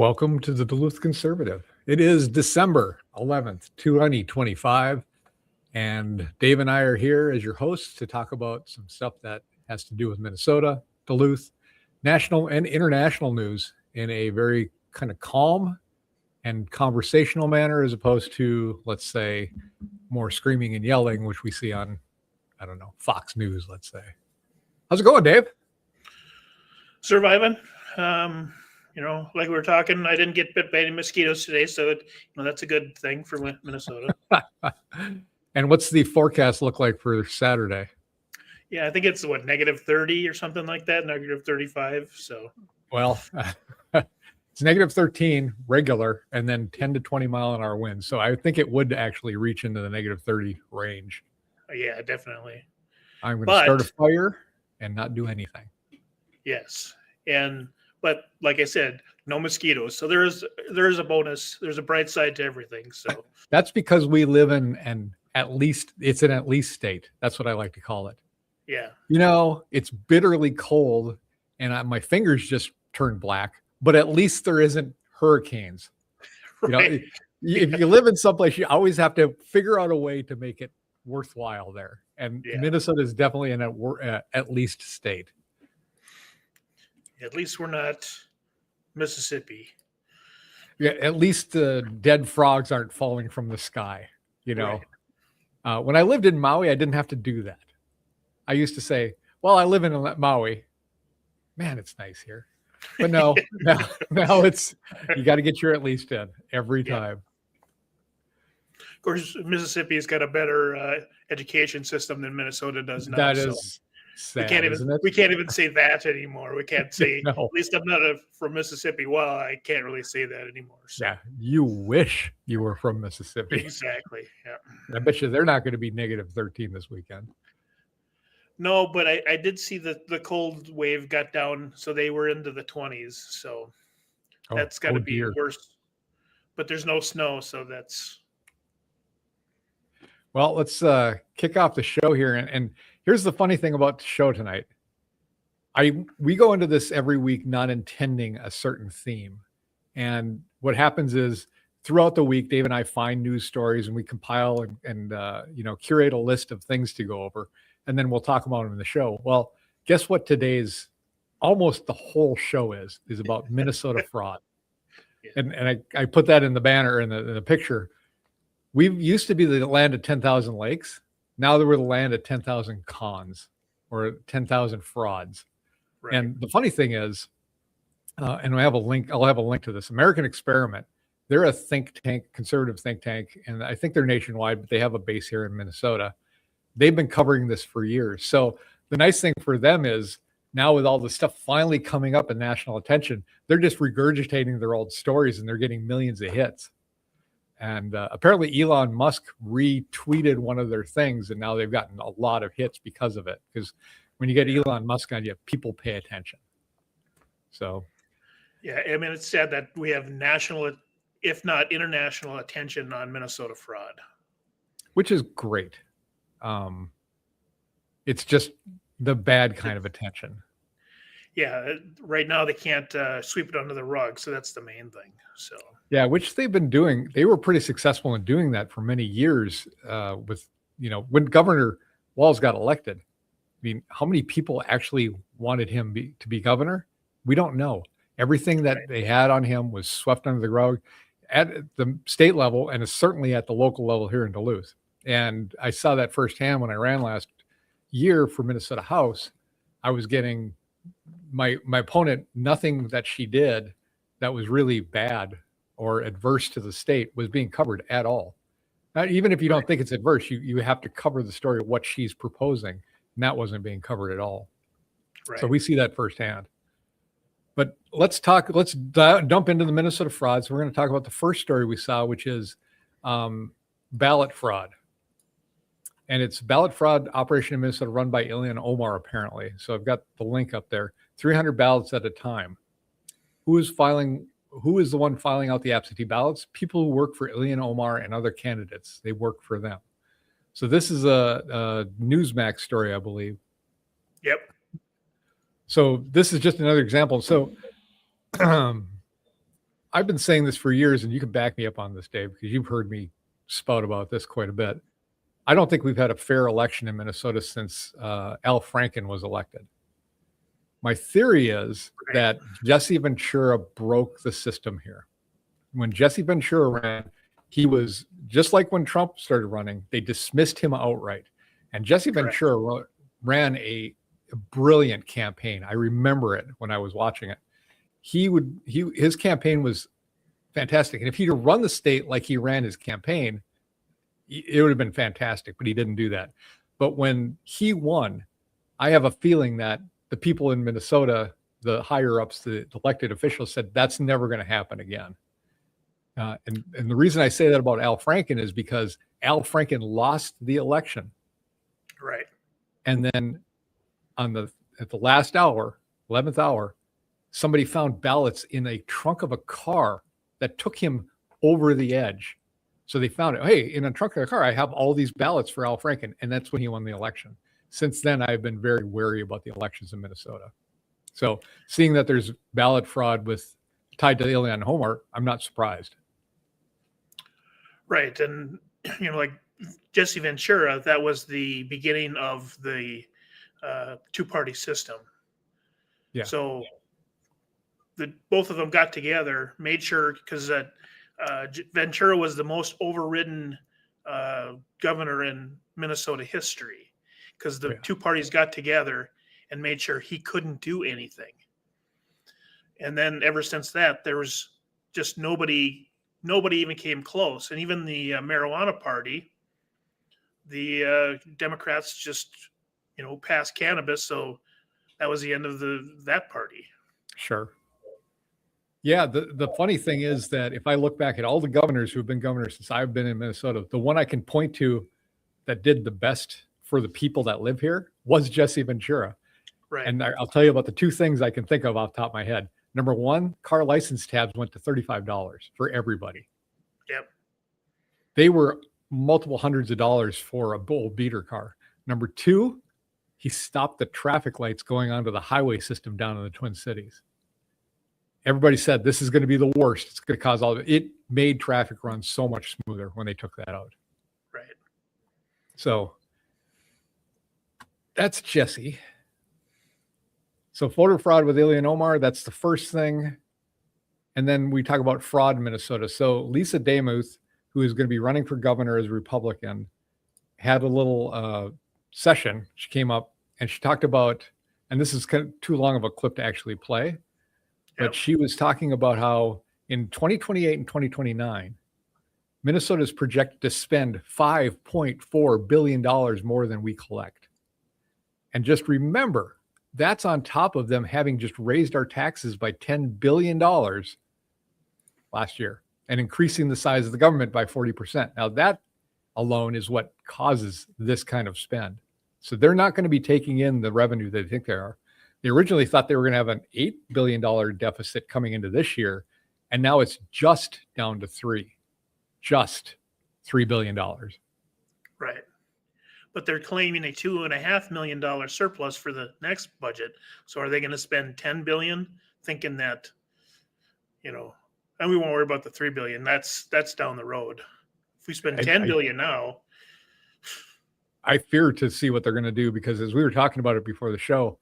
Welcome to the Duluth Conservative. It is December 11th, 2025, and Dave and I are here as your hosts to talk about some stuff that has to do with Minnesota, Duluth, national and international news in a very kind of calm and conversational manner, as opposed to, let's say, more screaming and yelling, which we see on, I don't know, Fox News, let's say. How's it going, Dave? Surviving. Like we were talking, I didn't get bit by any mosquitoes today, so that's a good thing for Minnesota. And what's the forecast look like for Saturday? Yeah, I think it's negative 30 or something like that, negative 35. So, well, it's negative 13 regular, and then 10 to 20 mile an hour winds. So I think it would actually reach into the negative 30 range. Yeah, definitely. I'm going to start a fire and not do anything. Yes, but like I said, no mosquitoes. So there is a bonus. There's a bright side to everything. So that's because we live in an at least state. That's what I like to call it. Yeah. It's bitterly cold and my fingers just turned black, but at least there isn't hurricanes. Right. If you live in someplace, you always have to figure out a way to make it worthwhile there. And Minnesota is definitely in at least state. At least we're not Mississippi. Yeah, at least the dead frogs aren't falling from the sky. Right. When I lived in Maui, I didn't have to do that. I used to say, well, I live in Maui. Man, it's nice here. But no, now it's, you got to get your at least in every time. Of course, Mississippi's got a better education system than Minnesota does now. That is sad, we can't even say that anymore. We can't say, no. At least I'm not from Mississippi. Well, I can't really say that anymore. So. Yeah, you wish you were from Mississippi. Exactly, yeah. I bet you they're not going to be negative 13 this weekend. No, but I did see that the cold wave got down, so they were into the 20s. So that's got to be worse. But there's no snow, so that's... Well, let's kick off the show here. And here's the funny thing about the show tonight. We go into this every week not intending a certain theme. And what happens is throughout the week, Dave and I find news stories and we compile and curate a list of things to go over. And then we'll talk about them in the show. Well, guess what today's almost the whole show is about Minnesota fraud. Yeah. And I put that in the banner in the picture. We used to be the land of 10,000 lakes. Now we're the land of 10,000 cons or 10,000 frauds. Right. And the funny thing is, and I have a link. I'll have a link to this American Experiment. They're a think tank, conservative think tank, and I think they're nationwide, but they have a base here in Minnesota. They've been covering this for years. So the nice thing for them is now with all the stuff finally coming up in national attention, they're just regurgitating their old stories and they're getting millions of hits. And apparently Elon Musk retweeted one of their things, and now they've gotten a lot of hits because of it. Because when you get Elon Musk on you, people pay attention. So, yeah, I mean, it's sad that we have national, if not international, attention on Minnesota fraud, which is great. It's just the bad kind of attention. Yeah, right now they can't sweep it under the rug, so that's the main thing. So yeah, which they've been doing. They were pretty successful in doing that for many years. With when Governor Walz got elected, I mean, how many people actually wanted him to be governor? We don't know. Everything that they had on him was swept under the rug at the state level, and certainly at the local level here in Duluth. And I saw that firsthand when I ran last year for Minnesota House. I was getting my opponent, nothing that she did that was really bad or adverse to the state was being covered at all. Now, even if you don't think it's adverse, you have to cover the story of what she's proposing, and that wasn't being covered at all. Right. So we see that firsthand. But let's dump into the Minnesota frauds. We're going to talk about the first story we saw, which is ballot fraud. And it's ballot fraud operation in Minnesota run by Ilhan Omar, apparently. So I've got the link up there. 300 ballots at a time. Who is the one filing out the absentee ballots? People who work for Ilhan Omar and other candidates. They work for them. So this is a Newsmax story, I believe. Yep. So this is just another example. So I've been saying this for years, and you can back me up on this, Dave, because you've heard me spout about this quite a bit. I don't think we've had a fair election in Minnesota since Al Franken was elected. My theory is that Jesse Ventura broke the system here. When Jesse Ventura ran, he was just like when Trump started running, they dismissed him outright. And Jesse Ventura ran a brilliant campaign. I remember it when I was watching it. His campaign was fantastic. And if he'd have run the state like he ran his campaign, it would have been fantastic, but he didn't do that. But when he won, I have a feeling that the people in Minnesota, the higher ups, the elected officials said, that's never going to happen again. And the reason I say that about Al Franken is because Al Franken lost the election. Right. And then at the last hour, 11th hour, somebody found ballots in a trunk of a car that took him over the edge. So they found it. Hey, in a trunk of a car, I have all these ballots for Al Franken. And that's when he won the election. Since then, I've been very wary about the elections in Minnesota. So seeing that there's ballot fraud tied to Ilhan Omar, I'm not surprised. Right. And, like Jesse Ventura, that was the beginning of the two-party system. Yeah. So both of them got together, made sure, because Ventura was the most overridden governor in Minnesota history, because the two parties got together and made sure he couldn't do anything. And then ever since that, there was just nobody even came close. And even the marijuana party, the Democrats just, passed cannabis. So that was the end of that party. Sure. Yeah. The funny thing is that if I look back at all the governors who've been governors since I've been in Minnesota, the one I can point to that did the best for the people that live here was Jesse Ventura. Right. And I'll tell you about the two things I can think of off the top of my head. Number one, car license tabs went to $35 for everybody. Yep. They were multiple hundreds of dollars for a bull beater car. Number two, he stopped the traffic lights going onto the highway system down in the Twin Cities. Everybody said this is going to be the worst. It's going to cause all of it. It made traffic run so much smoother when they took that out. Right. So that's Jesse. So voter fraud with Ilhan Omar, that's the first thing. And then we talk about fraud in Minnesota. So Lisa Demuth, who is going to be running for governor as a Republican, had a little session. She came up and she talked about, and this is kind of too long of a clip to actually play, but she was talking about how in 2028 and 2029, Minnesota is projected to spend $5.4 billion more than we collect. And just remember, that's on top of them having just raised our taxes by $10 billion last year and increasing the size of the government by 40%. Now that alone is what causes this kind of spend. So they're not going to be taking in the revenue they think they are. They originally thought they were going to have an $8 billion deficit coming into this year. And now it's just down to $3 billion. Right. But they're claiming a $2.5 million surplus for the next budget. So are they going to spend $10 billion, thinking that, and we won't worry about the $3 billion. That's down the road. If we spend $10 billion now, I fear to see what they're going to do, because as we were talking about it before the show,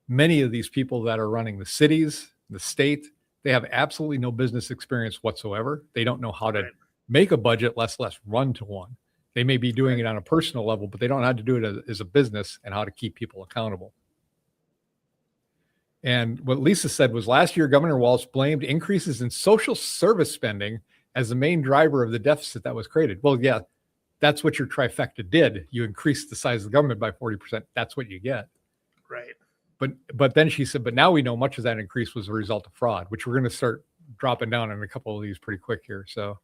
many of these people that are running the cities, the state, they have absolutely no business experience whatsoever. They don't know how to make a budget, less run to one. They may be doing it on a personal level, but they don't know how to do it as a business and how to keep people accountable. And what Lisa said was last year, Governor Walz blamed increases in social service spending as the main driver of the deficit that was created. Well, yeah, that's what your trifecta did. You increased the size of the government by 40%. That's what you get. Right. But then she said, but now we know much of that increase was a result of fraud, which we're going to start dropping down in a couple of these pretty quick here. So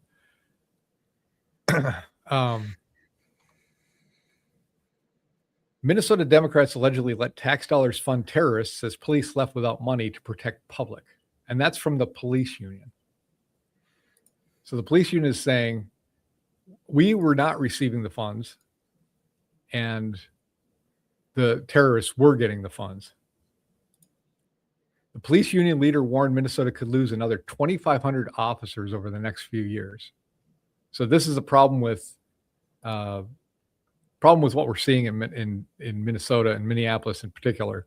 Minnesota Democrats allegedly let tax dollars fund terrorists as police left without money to protect public. And that's from the police union. So the police union is saying, we were not receiving the funds and the terrorists were getting the funds. The police union leader warned Minnesota could lose another 2,500 officers over the next few years. So this is a problem with what we're seeing in Minnesota and Minneapolis in particular.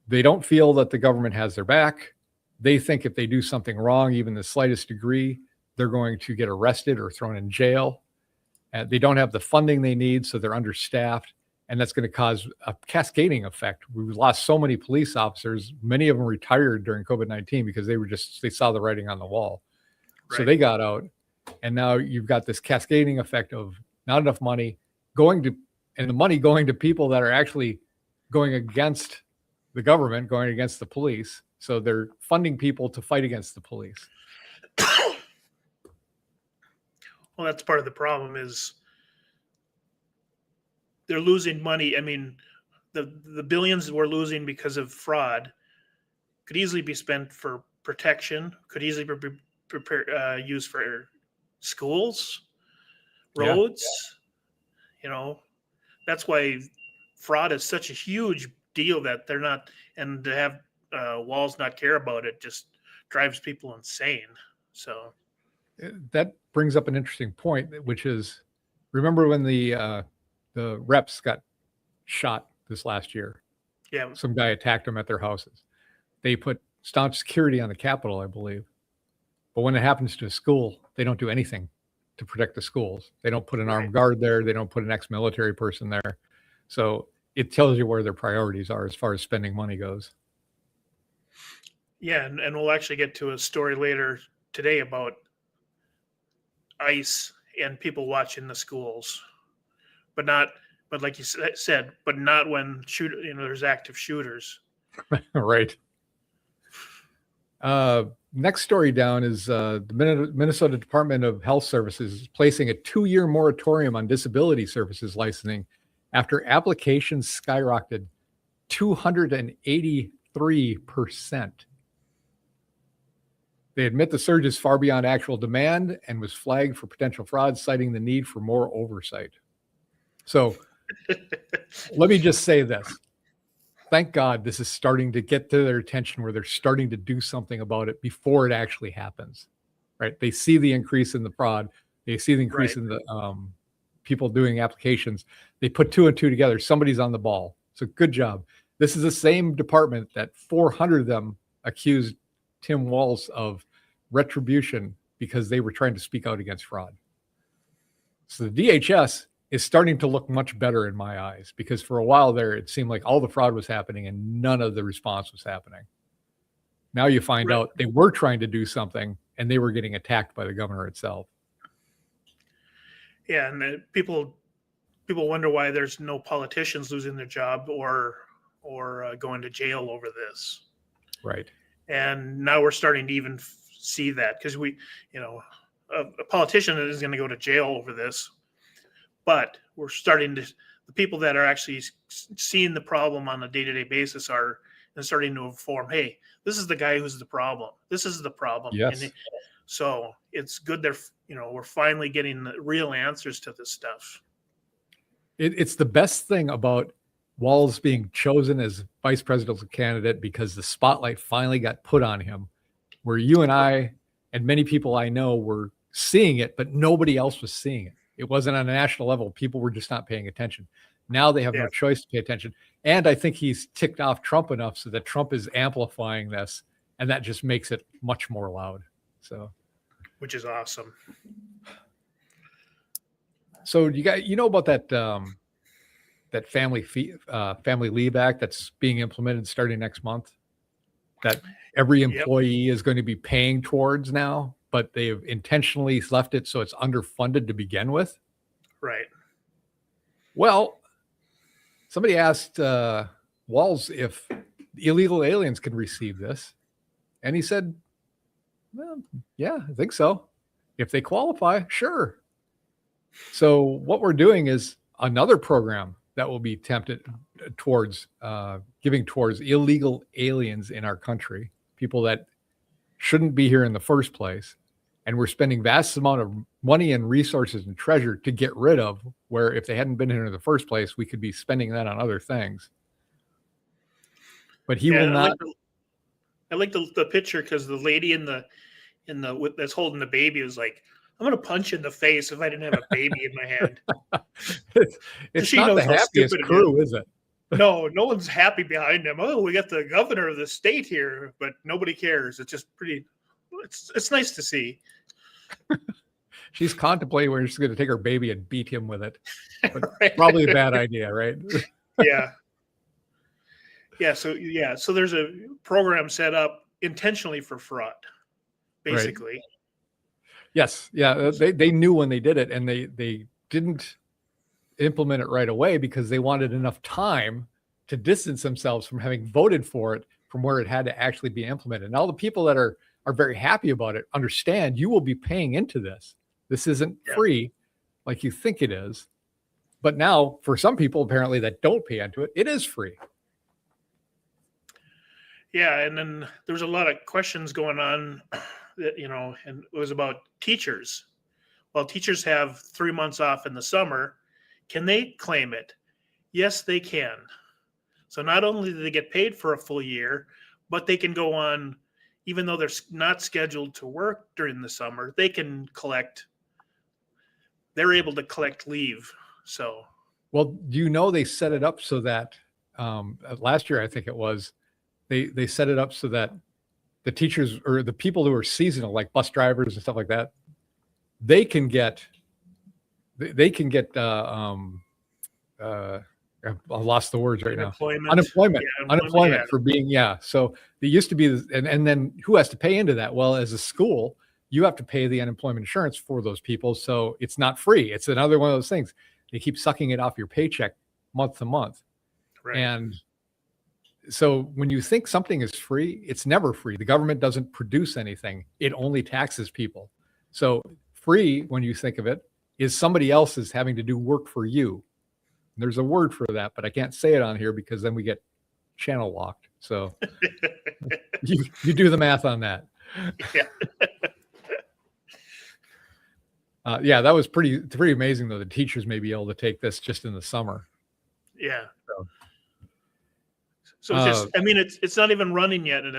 They don't feel that the government has their back. They think if they do something wrong, even the slightest degree, they're going to get arrested or thrown in jail. They don't have the funding they need, so they're understaffed, and that's going to cause a cascading effect. We've lost so many police officers. Many of them retired during COVID-19 because they saw the writing on the wall. Right. So they got out, and now you've got this cascading effect of not enough money and the money going to people that are actually going against the government, going against the police. So they're funding people to fight against the police. Well, that's part of the problem is they're losing money. I mean, the billions we're losing because of fraud could easily be spent for protection, could easily be used for schools, roads. Yeah. That's why fraud is such a huge deal that they're not, and to have Walz not care about it just drives people insane. So that brings up an interesting point, which is, remember when the reps got shot this last year? Yeah. Some guy attacked them at their houses. They put staunch security on the Capitol, I believe. But when it happens to a school, they don't do anything to protect the schools. They don't put an armed guard there. They don't put an ex-military person there. So it tells you where their priorities are as far as spending money goes. Yeah, and we'll actually get to a story later today about ICE and people watching the schools, but like you said, but not when there's active shooters. Right. Next story down is the Minnesota Department of Health Services is placing a 2-year moratorium on disability services licensing after applications skyrocketed 283%. They admit the surge is far beyond actual demand and was flagged for potential fraud, citing the need for more oversight. So let me just say this. Thank God this is starting to get to their attention where they're starting to do something about it before it actually happens, right? They see the increase in the fraud. They see the increase in the people doing applications. They put 2 and 2 together. Somebody's on the ball. So good job. This is the same department that 400 of them accused Tim Walz of retribution because they were trying to speak out against fraud. So the DHS is starting to look much better in my eyes, because for a while there, it seemed like all the fraud was happening and none of the response was happening. Now you find out they were trying to do something and they were getting attacked by the governor itself. Yeah, and people wonder why there's no politicians losing their job or going to jail over this. Right. And now we're starting to even see that, because a politician is going to go to jail over this, but we're starting to, the people that are actually seeing the problem on a day-to-day basis are starting to inform, hey, this is the guy who's the problem. This is the problem. Yes. And so it's good we're finally getting the real answers to this stuff. It's the best thing about Walz being chosen as vice presidential candidate, because the spotlight finally got put on him, where you and I and many people I know were seeing it, but nobody else was seeing it. It wasn't on a national level. People were just not paying attention. Now they have no choice to pay attention. And I think he's ticked off Trump enough so that Trump is amplifying this, and that just makes it much more loud. So, which is awesome. So you know about that that family leave act that's being implemented starting next month, that every employee is going to be paying towards now, but they've intentionally left it so it's underfunded to begin with. Right. Well, somebody asked Walz if illegal aliens can receive this, and he said, well, yeah, I think so. If they qualify, sure. So what we're doing is another program that will be tempted towards giving towards illegal aliens in our country, people that shouldn't be here in the first place. And we're spending vast amount of money and resources and treasure to get rid of, where if they hadn't been here in the first place, we could be spending that on other things. But he will not. I like the picture because the lady that's holding the baby was like, "I'm gonna punch you in the face if I didn't have a baby in my hand." it's, Because it's she not the knows how happiest stupid it is. crew, is it? No, no one's happy behind them. Oh, we got the governor of the state here, but nobody cares. It's just pretty. It's nice to see. She's contemplating where she's going to take her baby and beat him with it, but Right. probably a bad idea, right? Yeah. So there's a program set up intentionally for fraud, Right. basically. Yes. Yeah. They knew when they did it, and they didn't implement it right away because they wanted enough time to distance themselves from having voted for it from where it had to actually be implemented. And all the people that are very happy about it understand you will be paying into this. This isn't free like you think it is. But now for some people apparently that don't pay into it, it is free. Yeah, and then there's a lot of questions going on that, and it was about teachers. Well, teachers have 3 months off in the summer. Can they claim it? Yes, they can. So not only do they get paid for a full year, but they can go on, even though they're not scheduled to work during the summer, they're able to collect leave. So, well, they set it up so that last year, I think it was, they set it up so that the teachers or the people who are seasonal, like bus drivers and stuff like that, they can get I lost the words right now. Unemployment for being, So they used to be, and then who has to pay into that? Well, as a school, you have to pay the unemployment insurance for those people. So it's not free. It's another one of those things. They keep sucking it off your paycheck month to month. right. And so when you think something is free, it's never free. The government doesn't produce anything. It only taxes people. So free, when you think of it, is somebody else is having to do work for you. There's a word for that, but I can't say it on here because then we get channel locked. So you do the math on that. Yeah. That was pretty amazing though. The teachers may be able to take this just in the summer. Yeah. So it's just, it's not even running yet, and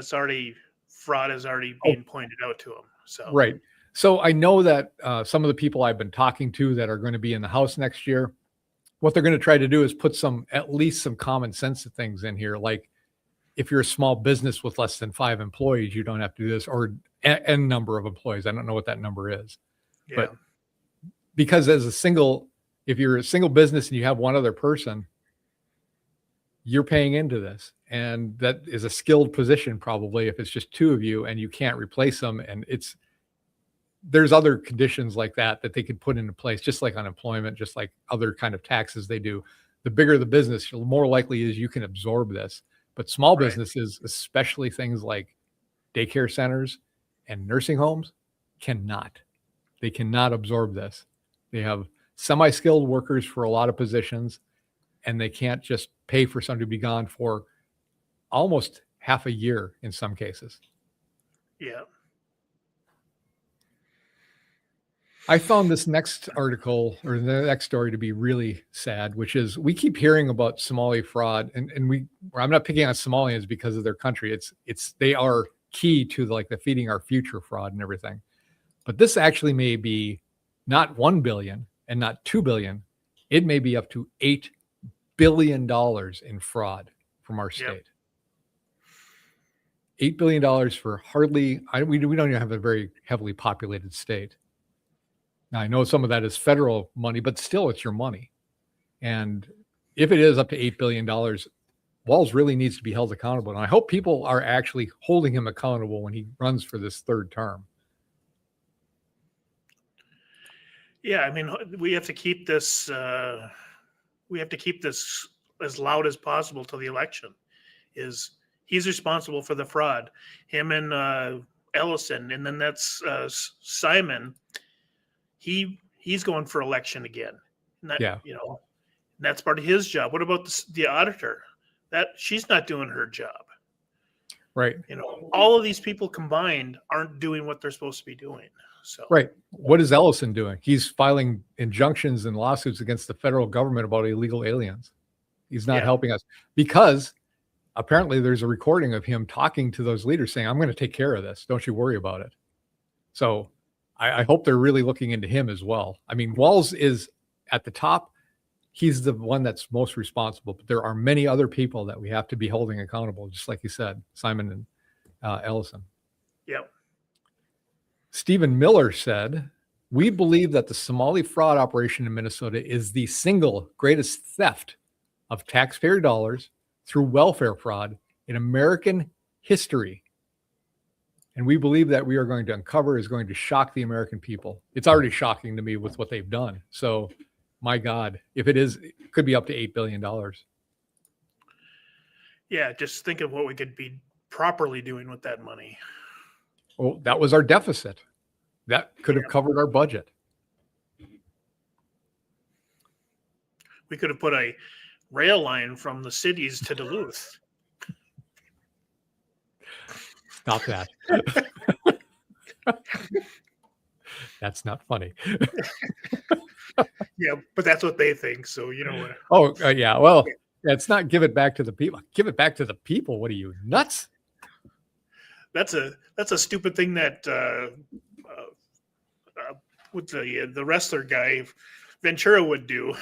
fraud is already being pointed out to them. So right. So I know that some of the people I've been talking to that are going to be in the House next year, what they're going to try to do is put at least some common sense things in here. Like if you're a small business with less than 5 employees, you don't have to do this, or n number of employees. I don't know what that number is, but because if you're a single business and you have one other person, you're paying into this. And that is a skilled position, probably, if it's just 2 of you and you can't replace them. And there's other conditions like that they could put into place, just like unemployment, just like other kind of taxes they do. The bigger the business, the more likely is you can absorb this. But small businesses, especially things like daycare centers and nursing homes, cannot. They cannot absorb this. They have semi-skilled workers for a lot of positions, and they can't just pay for somebody to be gone for almost half a year in some cases. Yeah. I found this next article or the next story to be really sad, which is we keep hearing about Somali fraud, and I'm not picking on Somalians because of their country. They are key to the feeding our future fraud and everything. But this actually may be not 1 billion and not 2 billion. It may be up to $8 billion in fraud from our state. $8 billion for we don't even have a very heavily populated state. Now, I know some of that is federal money, but still it's your money. And if it is up to $8 billion, Walz really needs to be held accountable. And I hope people are actually holding him accountable when he runs for this 3rd term. Yeah, we have to keep this as loud as possible till the election. He's responsible for the fraud, him and Ellison, and then that's Simon. He's going for election again. That's part of his job. What about the auditor? That she's not doing her job. Right. All of these people combined aren't doing what they're supposed to be doing. So right. What is Ellison doing? He's filing injunctions and lawsuits against the federal government about illegal aliens. He's not helping us because apparently there's a recording of him talking to those leaders saying, I'm going to take care of this. Don't you worry about it. So I hope they're really looking into him as well. I mean, Walz is at the top. He's the one that's most responsible, but there are many other people that we have to be holding accountable, just like you said, Simon and Ellison. Yep. Stephen Miller said, we believe that the Somali fraud operation in Minnesota is the single greatest theft of taxpayer dollars through welfare fraud in American history. And we believe that we are going to uncover is going to shock the American people. It's already shocking to me with what they've done. So, my God, if it is, it could be up to $8 billion. Yeah, just think of what we could be properly doing with that money. Well, that was our deficit. That could have covered our budget. We could have put a rail line from the cities to Duluth. Stop that. That's not funny. Yeah, but that's what they think. So, you know what? Oh, yeah. Well, it's not give it back to the people. Give it back to the people. What are you, nuts? That's a stupid thing that with the wrestler guy Ventura would do.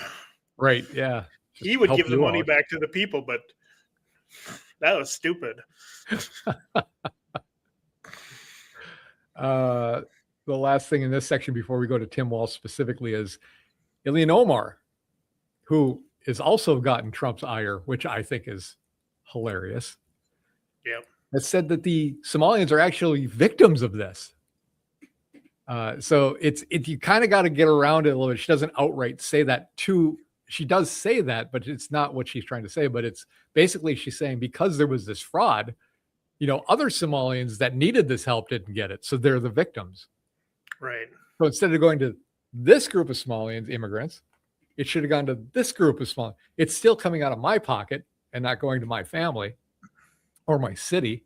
Right. Yeah. He would give the money back to the people, but that was stupid. The last thing in this section before we go to Tim Walz specifically is Ilhan Omar, who has also gotten Trump's ire, which I think is hilarious. Yep. Has said that the Somalians are actually victims of this. So you kind of got to get around it a little bit. She doesn't outright say that she does say that, but it's not what she's trying to say. But it's basically she's saying because there was this fraud, other Somalians that needed this help didn't get it. So they're the victims. Right. So instead of going to this group of Somalians, immigrants, it should have gone to this group of Somalians. It's still coming out of my pocket and not going to my family or my city.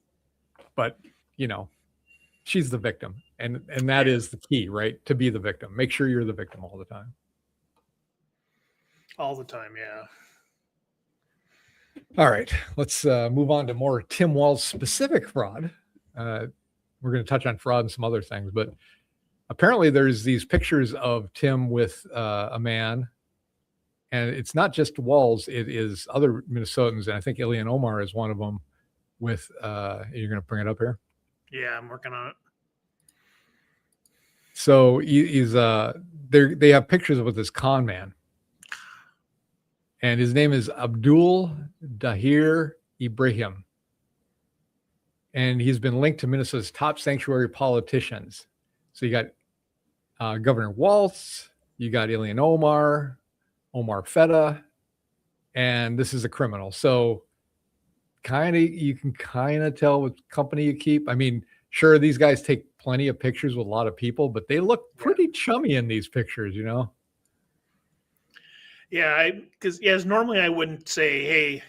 But, she's the victim. And that is the key, right? To be the victim. Make sure you're the victim all the time. All the time, yeah. All right, let's move on to more Tim Walz specific fraud. We're going to touch on fraud and some other things, but apparently there's these pictures of Tim with a man, and it's not just Walz, it is other Minnesotans, and I think Ilhan Omar is one of them with, you're going to bring it up here? Yeah, I'm working on it. So they have pictures with this con man. And his name is Abdul Dahir Ibrahim. And he's been linked to Minnesota's top sanctuary politicians. So you got Governor Walz, you got Ilhan Omar, Omar Feta, and this is a criminal. So you can kind of tell what company you keep. I mean, sure, these guys take plenty of pictures with a lot of people, but they look pretty chummy in these pictures, Yeah, because normally I wouldn't say, hey,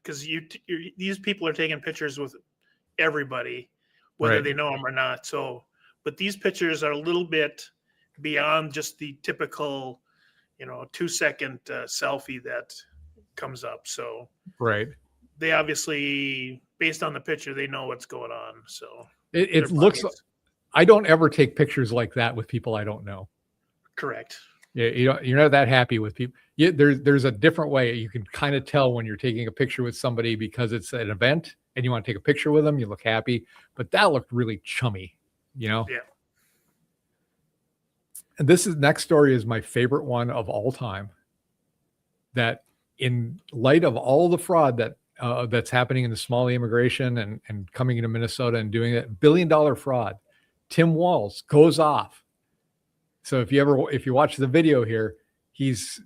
because these people are taking pictures with everybody, whether they know them or not. So, but these pictures are a little bit beyond just the typical, 2-second selfie that comes up. So, they obviously, based on the picture, they know what's going on. So it looks. I don't ever take pictures like that with people I don't know. Correct. Yeah, you're not that happy with people. There's a different way. You can kind of tell when you're taking a picture with somebody because it's an event and you want to take a picture with them. You look happy, but that looked really chummy, Yeah. And next story is my favorite one of all time. That in light of all the fraud that's happening in the Somali immigration and coming into Minnesota and doing that $1 billion fraud, Tim Walz goes off. So if you watch the video here, he's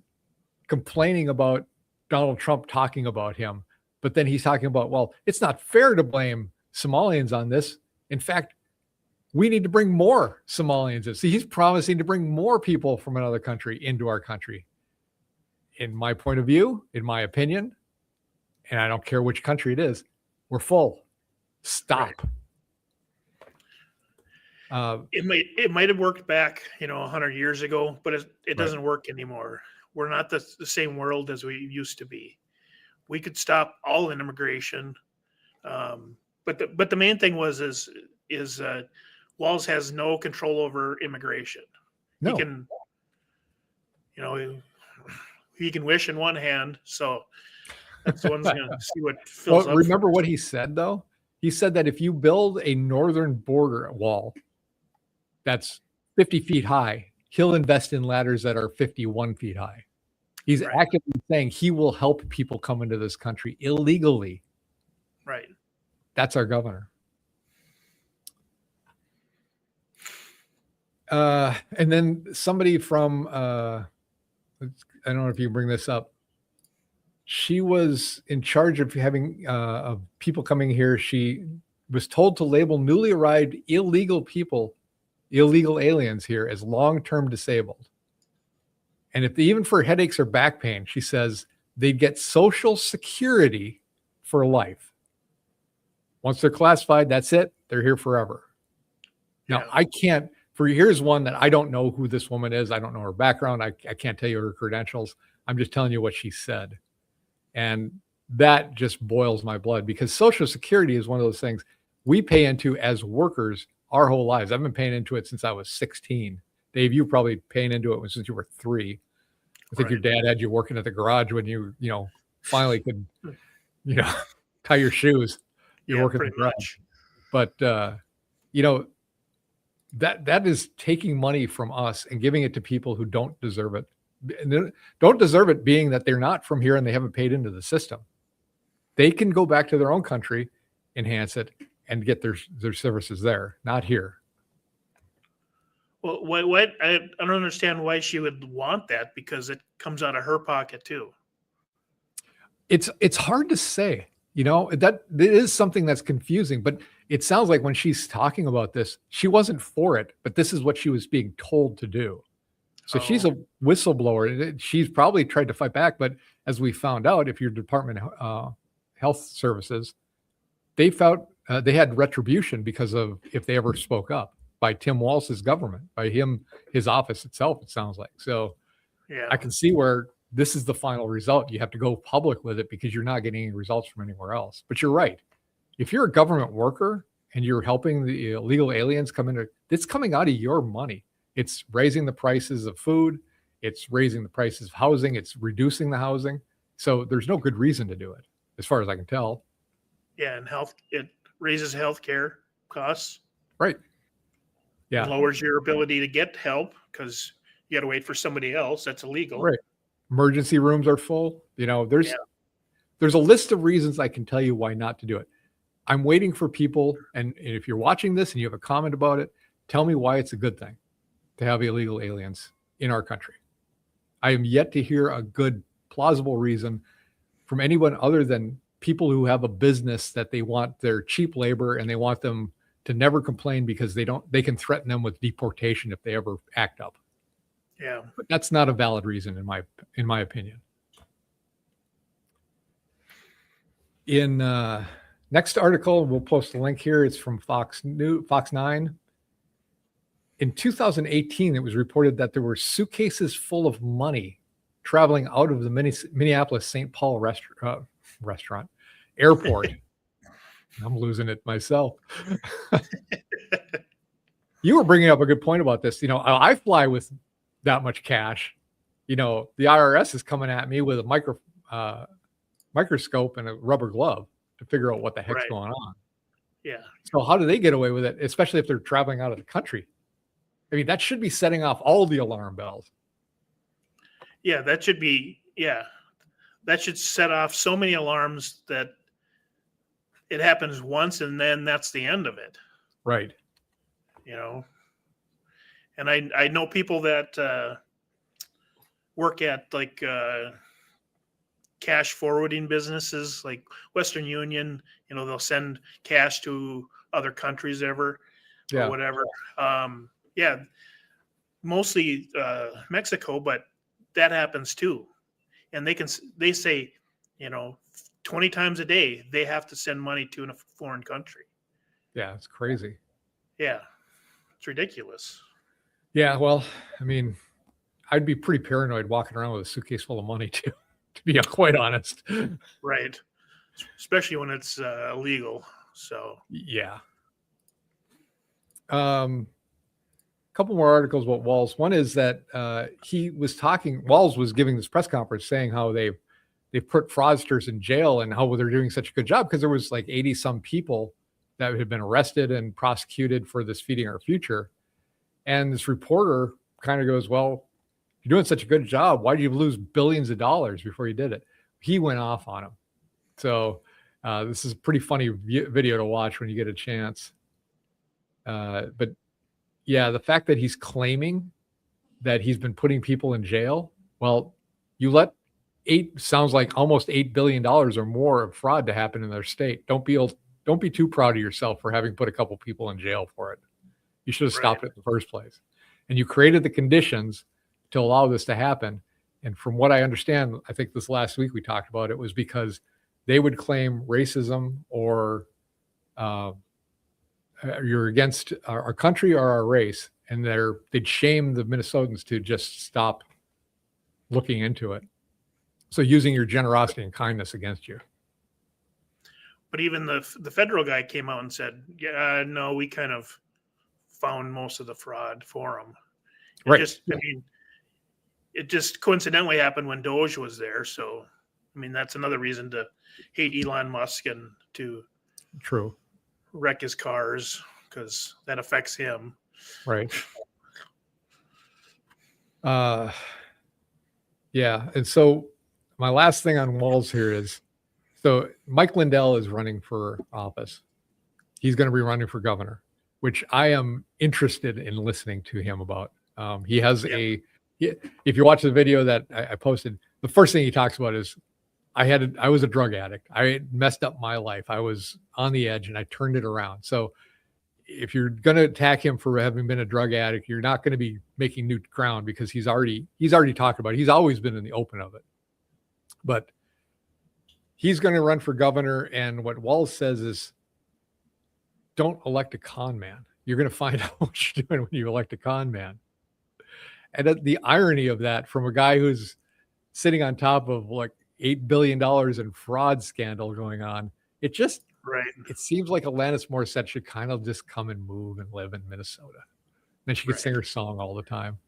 complaining about Donald Trump talking about him, but then he's talking about, well, it's not fair to blame Somalians on this. In fact, we need to bring more Somalians in. See, he's promising to bring more people from another country into our country. In my point of view, in my opinion, and I don't care which country it is, we're full. Stop. Right. It might have worked back, 100 years ago, but it doesn't work anymore. We're not the same world as we used to be. we could stop all immigration. But the main thing is Walz has no control over immigration. No. He can, he can wish in one hand. So that's the one's going to see what fills Well, up. remember what he said, though? He said that if you build a northern border wall that's 50 feet high, he'll invest in ladders that are 51 feet high. He's Right. actively saying he will help people come into this country illegally. Right. That's our governor. And then somebody from, I don't know if you can bring this up. She was in charge of having of people coming here. She was told to label newly arrived illegal people, illegal aliens here as long-term disabled. And if even for headaches or back pain, she says they'd get Social Security for life. Once they're classified, that's it. They're here forever. Now, I can't, here's one that I don't know who this woman is. I don't know her background. I can't tell you her credentials. I'm just telling you what she said. And that just boils my blood, because Social Security is one of those things we pay into as workers our whole lives. I've been paying into it since I was 16. Dave, you probably paying into it since you were 3. I think your dad had you working at the garage when you finally could, tie your shoes. You're working at the garage. But, that is taking money from us and giving it to people who don't deserve it. Don't deserve it, being that they're not from here and they haven't paid into the system. They can go back to their own country, enhance it, and get their services there, not here. Well, what I don't understand why she would want that, because it comes out of her pocket too. It's hard to say, that it is something that's confusing, but it sounds like when she's talking about this, she wasn't for it, but this is what she was being told to do. So she's a whistleblower. She's probably tried to fight back, but as we found out, if your Department of Health Services, they found they had retribution because of if they ever spoke up by Tim Walz's government, by his office itself, it sounds like. So I can see where this is the final result. You have to go public with it because you're not getting any results from anywhere else. But you're right. If you're a government worker and you're helping the illegal aliens come in, it's coming out of your money. It's raising the prices of food. It's raising the prices of housing. It's reducing the housing. So there's no good reason to do it, as far as I can tell. Yeah, and it raises healthcare costs. Right. Yeah. It lowers your ability to get help because you got to wait for somebody else. That's illegal. Right. Emergency rooms are full. There's a list of reasons I can tell you why not to do it. I'm waiting for people, and if you're watching this and you have a comment about it, tell me why it's a good thing to have illegal aliens in our country. I am yet to hear a good, plausible reason from anyone other than people who have a business that they want their cheap labor and they want them to never complain because they can threaten them with deportation if they ever act up. Yeah. But that's not a valid reason in my opinion. In next article, we'll post a link here. It's from Fox 9. In 2018, it was reported that there were suitcases full of money traveling out of the Minneapolis St. Paul airport. I'm losing it myself. You were bringing up a good point about this. I fly with that much cash. The IRS is coming at me with a microscope and a rubber glove to figure out what the heck's going on. Yeah. So how do they get away with it, especially if they're traveling out of the country? I mean, that should be setting off all the alarm bells. Yeah, that should be, that should set off so many alarms that it happens once and then that's the end of it. Right. And I know people that work at like cash forwarding businesses like Western Union. They'll send cash to other countries or whatever. Mostly Mexico, but that happens too. And they say 20 times a day they have to send money to a foreign country. Yeah, it's crazy. Yeah, it's ridiculous. Yeah, well, I mean, I'd be pretty paranoid walking around with a suitcase full of money too. to be quite honest. Right. Especially when it's illegal. So Yeah. Couple more articles about Walz. One is that Walz was giving this press conference saying how they've put fraudsters in jail and how they're doing such a good job because there was like 80 some people that had been arrested and prosecuted for this Feeding Our Future. And this reporter kind of goes, well, you're doing such a good job. Why did you lose billions of dollars before you did it? He went off on him. So this is a pretty funny video to watch when you get a chance. But yeah, the fact that he's claiming that he's been putting people in jail, well, you let sounds like almost $8 billion or more of fraud to happen in their state. Don't be too proud of yourself for having put a couple people in jail for it. You should have stopped it in the first place. And you created the conditions to allow this to happen. And from what I understand, I think this last week we talked about it was because they would claim racism or you're against our country or our race, and they'd shame the Minnesotans to just stop looking into it. So using your generosity and kindness against you. But even the federal guy came out and said, yeah, no, we kind of found most of the fraud for them. It just coincidentally happened when Doge was there. So, I mean, that's another reason to hate Elon Musk and to wreck his cars because that affects him. Right. Yeah. And so my last thing on Walz here is, so Mike Lindell is running for office. He's going to be running for governor, which I am interested in listening to him about. He has if you watch the video that I posted, the first thing he talks about is I was a drug addict. I messed up my life. I was on the edge and I turned it around. So if you're going to attack him for having been a drug addict, you're not going to be making new ground because he's already talked about it. He's always been in the open of it. But he's going to run for governor. And what Walz says is, don't elect a con man. You're going to find out what you're doing when you elect a con man. And the irony of that from a guy who's sitting on top of like $8 billion in fraud scandal going on, it seems like Alanis Morissette should kind of just come and move and live in Minnesota. Then she could sing her song all the time.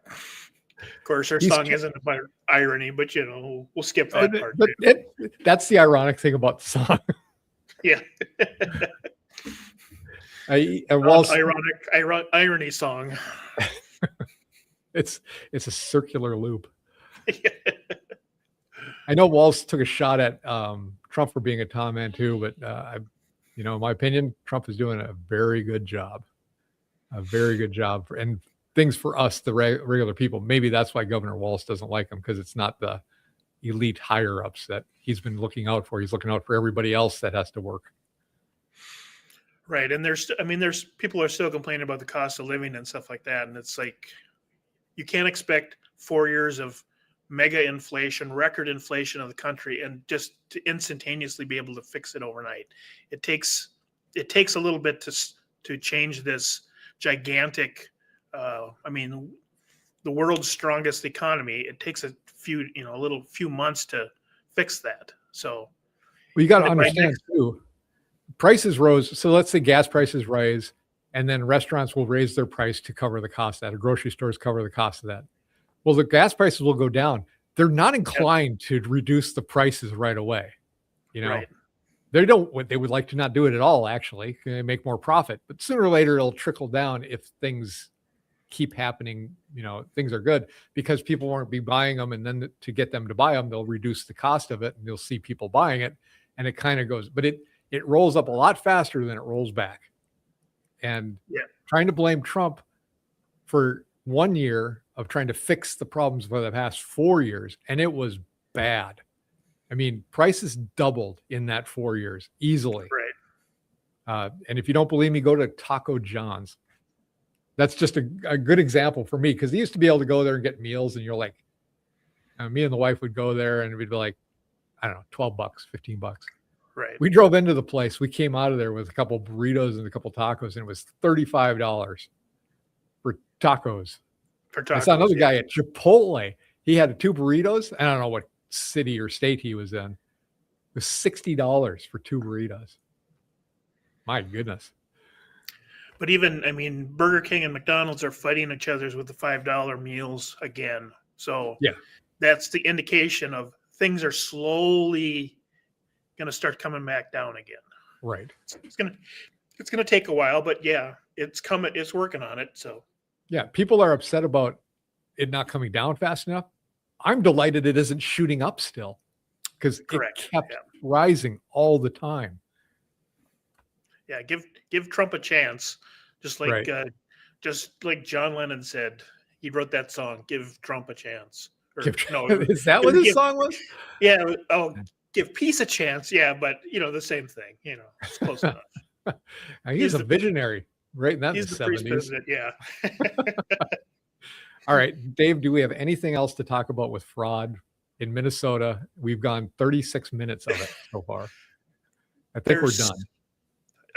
Of course, her song isn't about irony, but we'll skip that part. That's the ironic thing about the song. Yeah. Irony song. It's a circular loop. I know Walz took a shot at Trump for being a con man too, but in my opinion, Trump is doing a very good job. And things for us, the regular people. Maybe that's why Governor Walz doesn't like him, because it's not the elite higher ups that he's been looking out for. He's looking out for everybody else that has to work. Right. And there's people are still complaining about the cost of living and stuff like that. And it's like, you can't expect 4 years of mega inflation, record inflation of the country, and just to instantaneously be able to fix it overnight. It takes a little bit to change this gigantic, the world's strongest economy. It takes a few months to fix that. So you got to understand too, prices rose. So let's say gas prices rise, and then restaurants will raise their price to cover the cost of that, or grocery stores cover the cost of that. Well, the gas prices will go down. They're not inclined to reduce the prices right away. They would like to not do it at all, actually. They make more profit, but sooner or later it'll trickle down if things keep happening. Things are good because people won't be buying them, and then to get them to buy them, they'll reduce the cost of it, and you'll see people buying it, and it kind of goes. But it rolls up a lot faster than it rolls back. And trying to blame Trump for 1 year of trying to fix the problems for the past 4 years, and it was bad. I mean, prices doubled in that 4 years easily. Right. And if you don't believe me, go to Taco John's. That's just a good example for me, because they used to be able to go there and get meals, and you're like, me and the wife would go there, and we'd be like, I don't know, $12, $15. Right. We drove into the place. We came out of there with a couple burritos and a couple tacos, and it was $35 for tacos. I saw another guy at Chipotle. He had 2 burritos. I don't know what city or state he was in. It was $60 for 2 burritos. My goodness. But even, I mean, Burger King and McDonald's are fighting each other with the $5 meals again. So Yeah. that's the indication of things are slowly going to start coming back down again. Right. It's going to take a while, but yeah, it's coming. It's working on it. So yeah, people are upset about it not coming down fast enough. I'm delighted it isn't shooting up still, because it kept rising all the time. Yeah, give Trump a chance, just like John Lennon said. He wrote that song, "Give Trump a Chance." Is that what his song was? Yeah. Oh, give peace a chance. Yeah, but the same thing. It's close enough. He's a visionary, right? In that he's the 70s. president. Yeah. All right, Dave, do we have anything else to talk about with fraud in Minnesota? We've gone 36 minutes of it so far. I think we're done.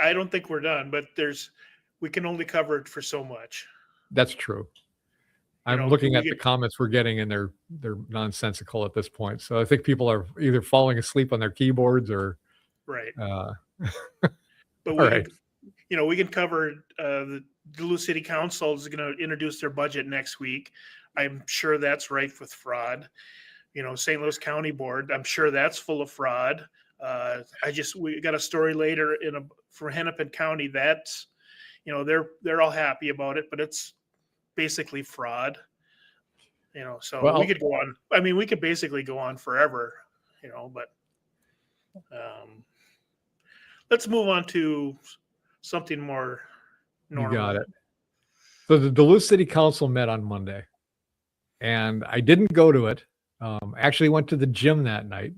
I don't think we're done, but we can only cover it for so much. That's true. I'm looking at the comments we're getting, and they're nonsensical at this point. So I think people are either falling asleep on their keyboards or right. But we can cover the Duluth City Council is going to introduce their budget next week. I'm sure that's rife with fraud. St. Louis County Board, I'm sure that's full of fraud. We got a story later for Hennepin County that's, they're all happy about it, but it's basically fraud. So we could go on. I mean, we could basically go on forever, but let's move on to something more normal. You got it. So the Duluth City Council met on Monday, and I didn't go to it. I actually went to the gym that night,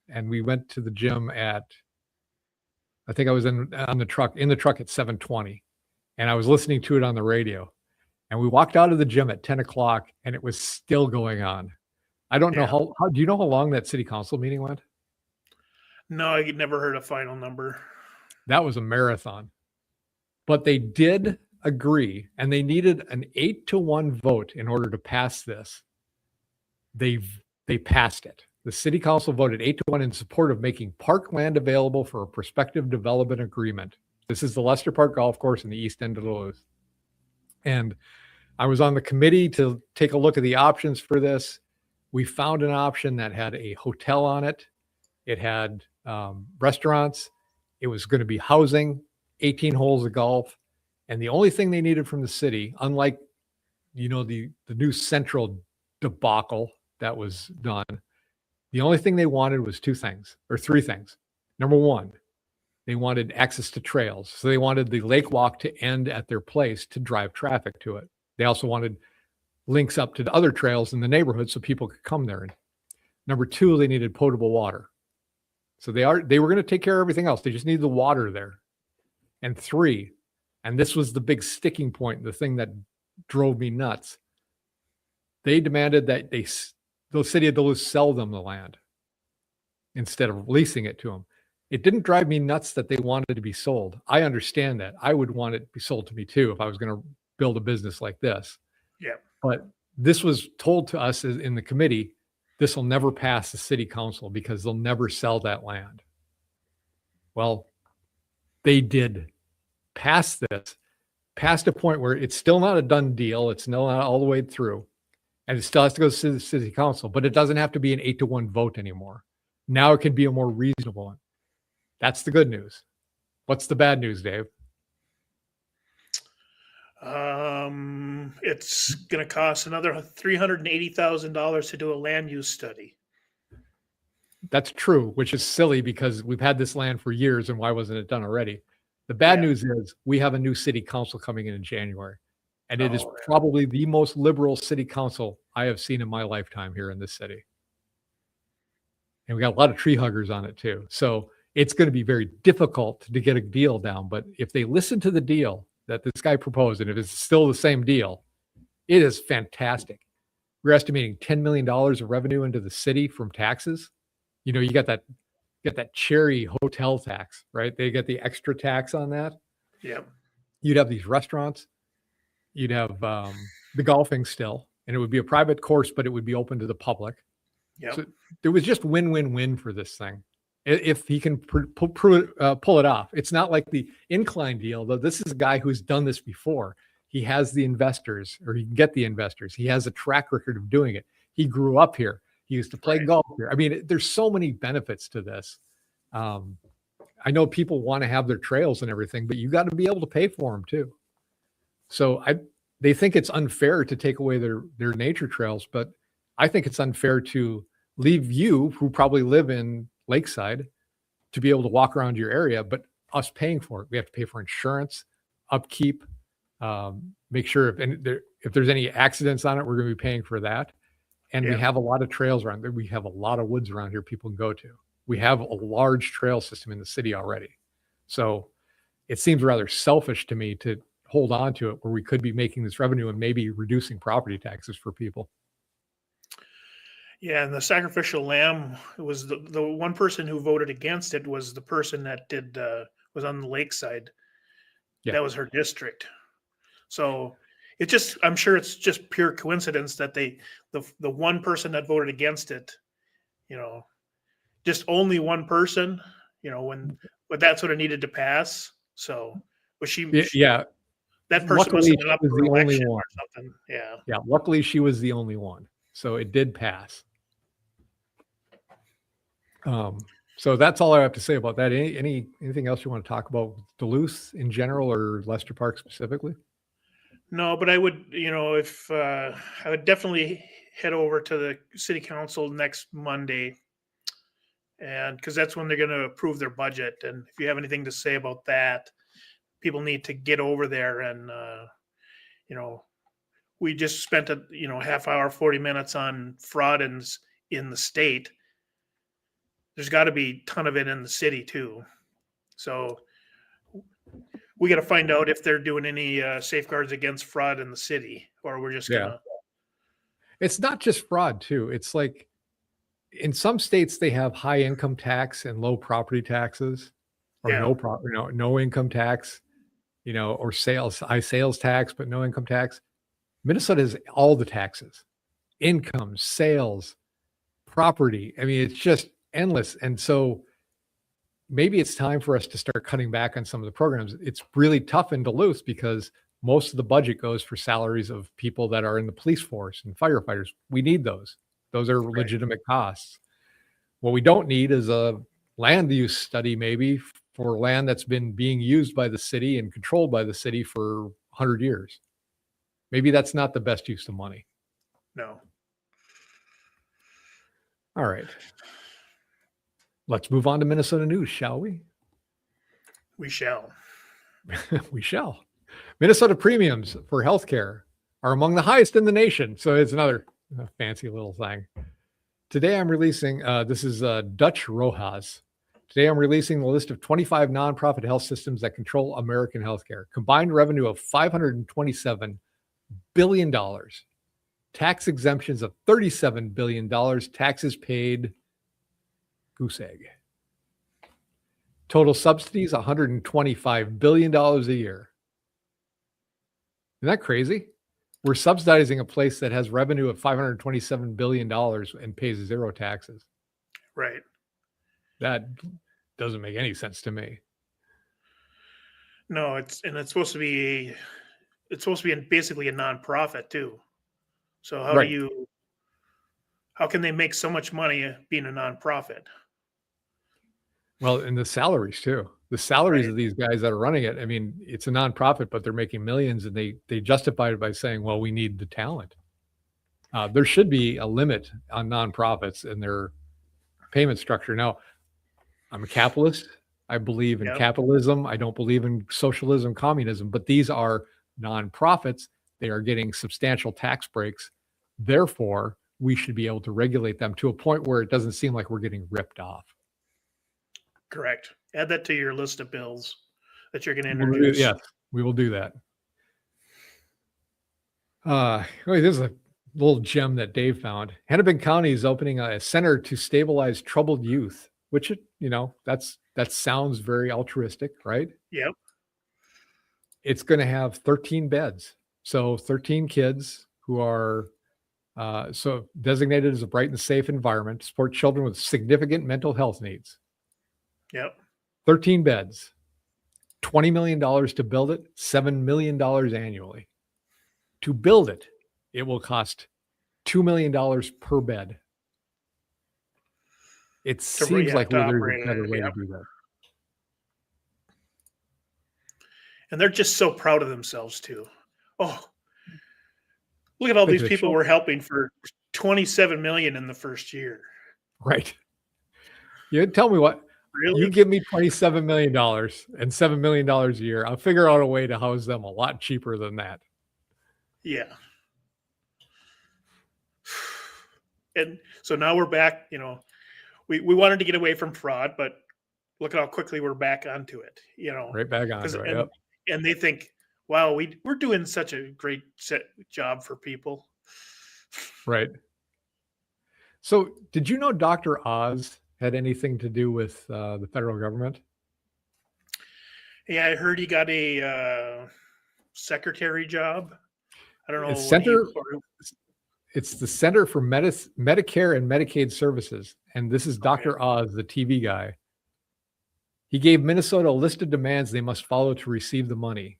and we went to the gym I think I was in the truck at 7:20, and I was listening to it on the radio, and we walked out of the gym at 10 o'clock, and it was still going on. I don't know how do you know how long that city council meeting went? No, I never heard a final number. That was a marathon. But they did agree, and they needed an 8-1 vote in order to pass this. They passed it. The city council voted 8-1 in support of making parkland available for a prospective development agreement. This is the Lester Park Golf Course in the east end of Duluth. And I was on the committee to take a look at the options for this. We found an option that had a hotel on it. It had restaurants. It was going to be housing, 18 holes of golf. And the only thing they needed from the city, unlike, the new central debacle that was done, the only thing they wanted was 3 things. Number 1, they wanted access to trails. So they wanted the lake walk to end at their place to drive traffic to it. They also wanted links up to the other trails in the neighborhood so people could come there. And number 2, they needed potable water. So they were going to take care of everything else. They just needed the water there. And 3, and this was the big sticking point, the thing that drove me nuts. They demanded that the city of Duluth sell them the land instead of leasing it to them. It didn't drive me nuts that they wanted to be sold. I understand that. I would want it to be sold to me too if I was going to build a business like this. Yeah. But this was told to us in the committee, this will never pass the city council because they'll never sell that land. Well, they did pass this, past a point where it's still not a done deal. It's still not all the way through. And it still has to go to the city council, but it doesn't have to be an 8-1 vote anymore. Now it can be a more reasonable one. That's the good news. What's the bad news, Dave? It's going to cost another $380,000 to do a land use study. That's true, which is silly because we've had this land for years, and why wasn't it done already? The bad news is we have a new city council coming in January, and it is probably the most liberal city council I have seen in my lifetime here in this city. And we got a lot of tree huggers on it too. So it's going to be very difficult to get a deal down. But if they listen to the deal that this guy proposed, and if it's still the same deal, it is fantastic. We're estimating $10 million of revenue into the city from taxes. You got that cherry hotel tax, right? They get the extra tax on that. Yeah. You'd have these restaurants. You'd have the golfing still. and it would be a private course, but it would be open to the public. Yep. So there was just win-win-win for this thing. If he can pull it off. It's not like the incline deal, though. This is a guy who's done this before. He has the investors, or he can get the investors. He has a track record of doing it. He grew up here. He used to play golf here. I mean, there's so many benefits to this. I know people want to have their trails and everything, but you got to be able to pay for them too. So they think it's unfair to take away their nature trails, but I think it's unfair to leave you, who probably live in Lakeside, to be able to walk around your area, but us paying for it. We have to pay for insurance, upkeep, make sure if there's any accidents on it, we're going to be paying for that. And we have a lot of trails around there. We have a lot of woods around here people can go to. We have a large trail system in the city already. So it seems rather selfish to me to hold on to it where we could be making this revenue and maybe reducing property taxes for people. Yeah, and the sacrificial lamb was the one person who voted against it was the person that was on the Lakeside. Yeah. That was her district. So I'm sure it's just pure coincidence that the one person that voted against it, just only one person, but that's what it needed to pass. So was she that person must have been up for election or something. Yeah. Yeah. Luckily she was the only one. So it did pass. So that's all I have to say about that. Anything else you want to talk about Duluth in general or Lester Park specifically? No, but I would, if I would definitely head over to the city council next Monday, and because that's when they're going to approve their budget. And if you have anything to say about that, people need to get over there. And we just spent a half hour, 40 minutes on fraud in the state. There's got to be a ton of it in the city too. So we got to find out if they're doing any safeguards against fraud in the city, or we're just gonna. It's not just fraud too. It's like in some states they have high income tax and low property taxes, or no income tax, or high sales tax but no income tax. Minnesota has all the taxes, income, sales, property. I mean, it's just endless. And so maybe it's time for us to start cutting back on some of the programs. It's really tough in Duluth because most of the budget goes for salaries of people that are in the police force and firefighters. We need those. Those are legitimate costs. What we don't need is a land use study, maybe for land that's been being used by the city and controlled by the city for 100 years. Maybe that's not the best use of money. No. All right. Let's move on to Minnesota news, shall we? We shall. We shall. Minnesota premiums for healthcare are among the highest in the nation. So it's another fancy little thing. Today I'm releasing, this is Dutch Rojas. Today I'm releasing the list of 25 nonprofit health systems that control American healthcare. Combined revenue of $527 billion. Tax exemptions of $37 billion. Taxes paid, goose egg. Total subsidies, $125 billion a year. Isn't that crazy? We're subsidizing a place that has revenue of $527 billion and pays zero taxes. Right. That doesn't make any sense to me. No, it's supposed to be basically a nonprofit too. So how can they make so much money being a nonprofit? Well, and the salaries too. The salaries of these guys that are running it. I mean, it's a nonprofit, but they're making millions, and they justify it by saying, well, we need the talent. There should be a limit on nonprofits and their payment structure. Now, I'm a capitalist. I believe in capitalism. I don't believe in socialism, communism, but these are nonprofits. They are getting substantial tax breaks. Therefore, we should be able to regulate them to a point where it doesn't seem like we're getting ripped off. Correct. Add that to your list of bills that you're going to introduce. Yes, we will do that. This is a little gem that Dave found. Hennepin County is opening a center to stabilize troubled youth, which, that sounds very altruistic, right? Yep. It's going to have 13 beds. So 13 kids who are So designated as a bright and safe environment to support children with significant mental health needs. Yep. 13 beds, $20 million to build it, $7 million annually. To build it, it will cost $2 million per bed. It seems like to there's operate a it. better way Yep. to do that. And they're just so proud of themselves too. Oh, look at all Like these the people we're helping for 27 million in the first year. Right. You tell me what. Really? You give me $27 million and $7 million a year. I'll figure out a way to house them a lot cheaper than that. Yeah. And so now we're back, we wanted to get away from fraud, but look at how quickly we're back onto it, Right back onto it. Yep. And they think, wow, we're doing such a great job for people. Right. So did you know Dr. Oz had anything to do with the federal government? Yeah, I heard he got a secretary job. I don't know. It's the Center for Medicare and Medicaid Services. And this is Dr. Oz, the TV guy. He gave Minnesota a list of demands they must follow to receive the money.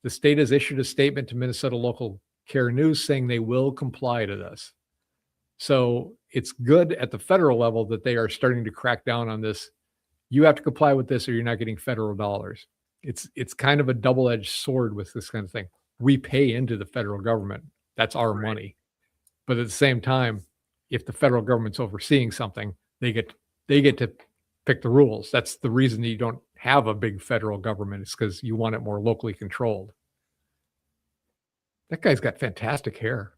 The state has issued a statement to Minnesota Local Care News saying they will comply to this. So it's good at the federal level that they are starting to crack down on this. You have to comply with this or you're not getting federal dollars. It's kind of a double-edged sword with this kind of thing. We pay into the federal government. That's our money. But at the same time, if the federal government's overseeing something, they get to pick the rules. That's the reason that you don't have a big federal government, is because you want it more locally controlled. That guy's got fantastic hair.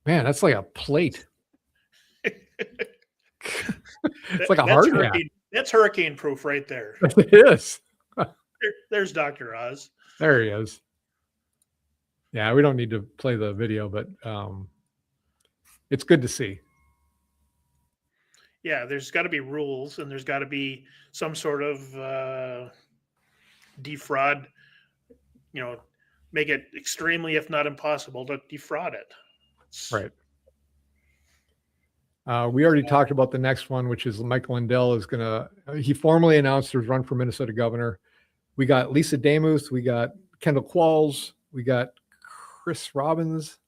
Man, that's like a plate. It's like a hard hat. That's hurricane proof right there. It is. There's Dr. Oz. There he is. Yeah, we don't need to play the video, but it's good to see. Yeah, there's got to be rules, and there's got to be some sort of defraud, make it extremely, if not impossible, to defraud it. Right. We already talked about the next one, which is Mike Lindell is he formally announced his run for Minnesota governor. We got Lisa Damuth, we got Kendall Qualls, we got Chris Robbins.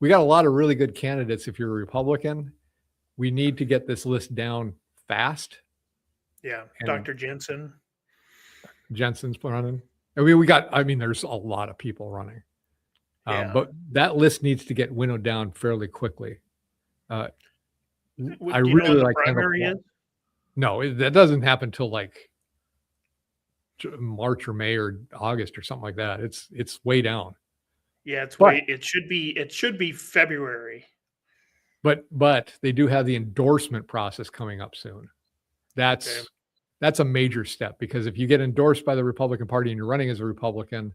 We got a lot of really good candidates. If you're a Republican, we need to get this list down fast. Yeah. And Dr. Jensen's running. There's a lot of people running. But that list needs to get winnowed down fairly quickly. I really like primary is? No, that doesn't happen till like March or May or August or something like that. It's way down. Yeah, it should be February. But they do have the endorsement process coming up soon. That's a major step, because if you get endorsed by the Republican Party and you're running as a Republican,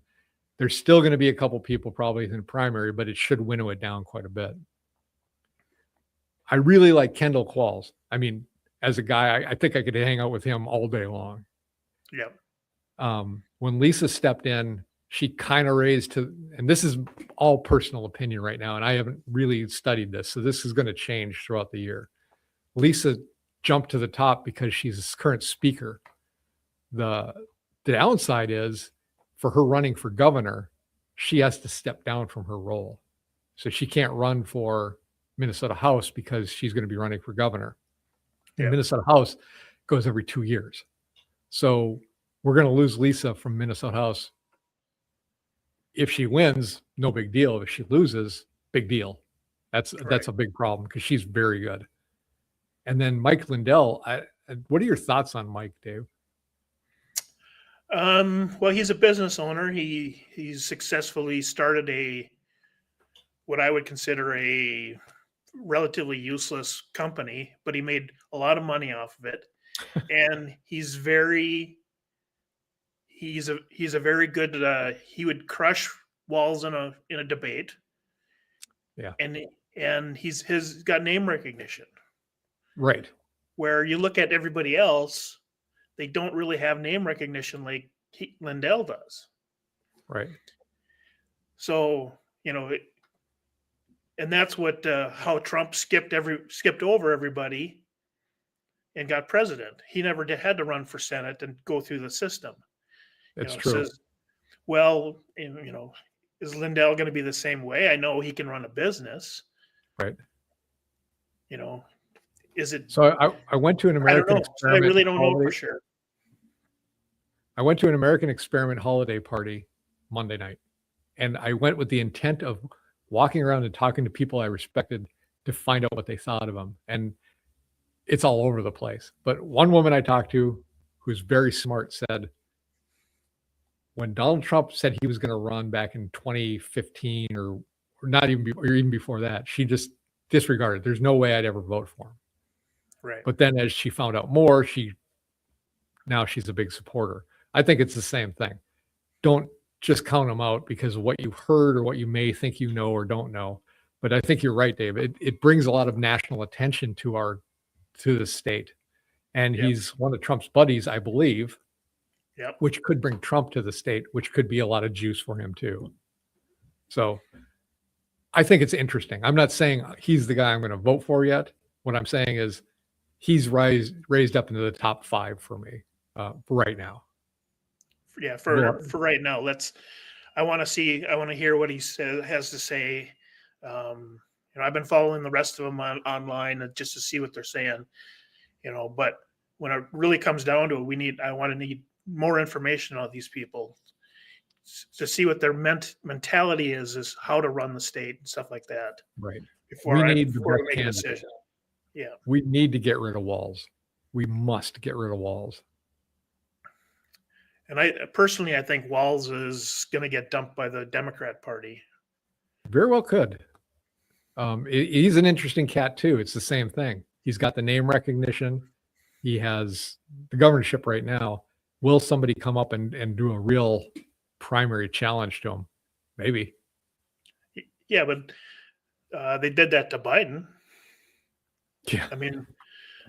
there's still going to be a couple people probably in the primary, but it should winnow it down quite a bit. I really like Kendall Qualls. I mean, as a guy, I think I could hang out with him all day long. Yeah. When Lisa stepped in, she kind of raised to, and this is all personal opinion right now, and I haven't really studied this, so this is going to change throughout the year. Lisa jumped to the top because she's a current speaker. The downside is, for her running for governor, she has to step down from her role. So she can't run for Minnesota House because she's going to be running for governor. And Minnesota House goes every 2 years. So we're going to lose Lisa from Minnesota House. If she wins, no big deal. If she loses, big deal. That's a big problem, because she's very good. And then Mike Lindell, what are your thoughts on Mike, Dave? Well, he's a business owner. He's successfully started what I would consider a relatively useless company, but he made a lot of money off of it. And he's a very good, he would crush Walz in a debate. Yeah. And he's got name recognition. Right. Where you look at everybody else, they don't really have name recognition like Lindell does. Right. So, And that's what how Trump skipped over everybody and got president. He never had to run for Senate and go through the system. It's It true. says, well, is Lindell going to be the same way? I know he can run a business. Right. Is it? So I went to an American I experiment. I really don't know holiday. for sure. I went to an American experiment holiday party Monday night, and I went with the intent of walking around and talking to people I respected to find out what they thought of him. And it's all over the place. But one woman I talked to, who's very smart, said, when Donald Trump said he was going to run back in 2015 or not even or even before that, she just disregarded. There's no way I'd ever vote for him. Right. But then as she found out more, now she's a big supporter. I think it's the same thing. Don't just count them out because of what you heard or what you may think you know or don't know. But I think you're right, Dave. It brings a lot of national attention to the state. And he's one of Trump's buddies, I believe, which could bring Trump to the state, which could be a lot of juice for him too. So I think it's interesting. I'm not saying he's the guy I'm going to vote for yet. What I'm saying is he's raised up into the top 5 for me for right now. Yeah, for right now. I want to hear what he has to say. I've been following the rest of them online just to see what they're saying. But when it really comes down to it, I want to need more information on these people to see what their mentality is how to run the state and stuff like that. Right. Before we make a decision. Yeah. We need to get rid of Walz. We must get rid of Walz. And I think Walz is going to get dumped by the Democrat Party. Very well could. He's an interesting cat too. It's the same thing. He's got the name recognition. He has the governorship right now. Will somebody come up and do a real primary challenge to him? Maybe. Yeah, but they did that to Biden. Yeah. I mean,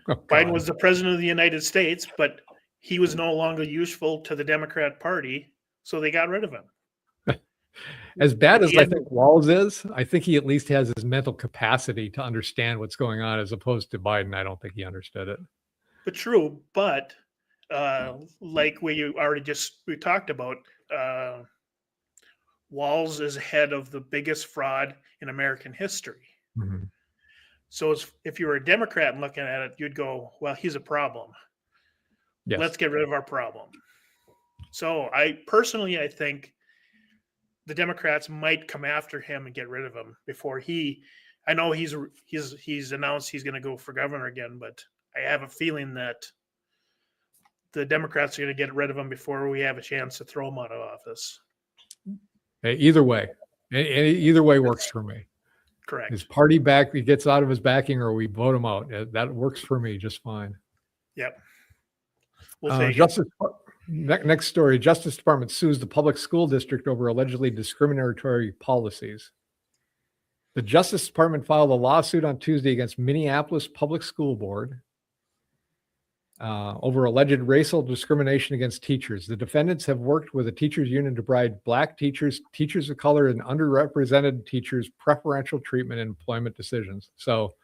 Biden was the president of the United States, but he was no longer useful to the Democrat Party, so they got rid of him. As bad as I think Walz is, I think he at least has his mental capacity to understand what's going on, as opposed to Biden. I don't think he understood it. But true, but like we talked about, Walz is head of the biggest fraud in American history. Mm-hmm. So if you were a Democrat and looking at it, you'd go, well, he's a problem. Yes. Let's get rid of our problem. So I think the Democrats might come after him and get rid of him before I know he's announced he's going to go for governor again, but I have a feeling that the Democrats are going to get rid of him before we have a chance to throw him out of office. Either way works for me. Correct. His party he gets out of his backing, or we vote him out. That works for me just fine. Yep. Next story. Justice Department sues the public school district over allegedly discriminatory policies. The Justice Department filed a lawsuit on Tuesday against Minneapolis Public School Board over alleged racial discrimination against teachers. The defendants have worked with a teachers union to provide Black teachers, teachers of color, and underrepresented teachers preferential treatment in employment decisions. So,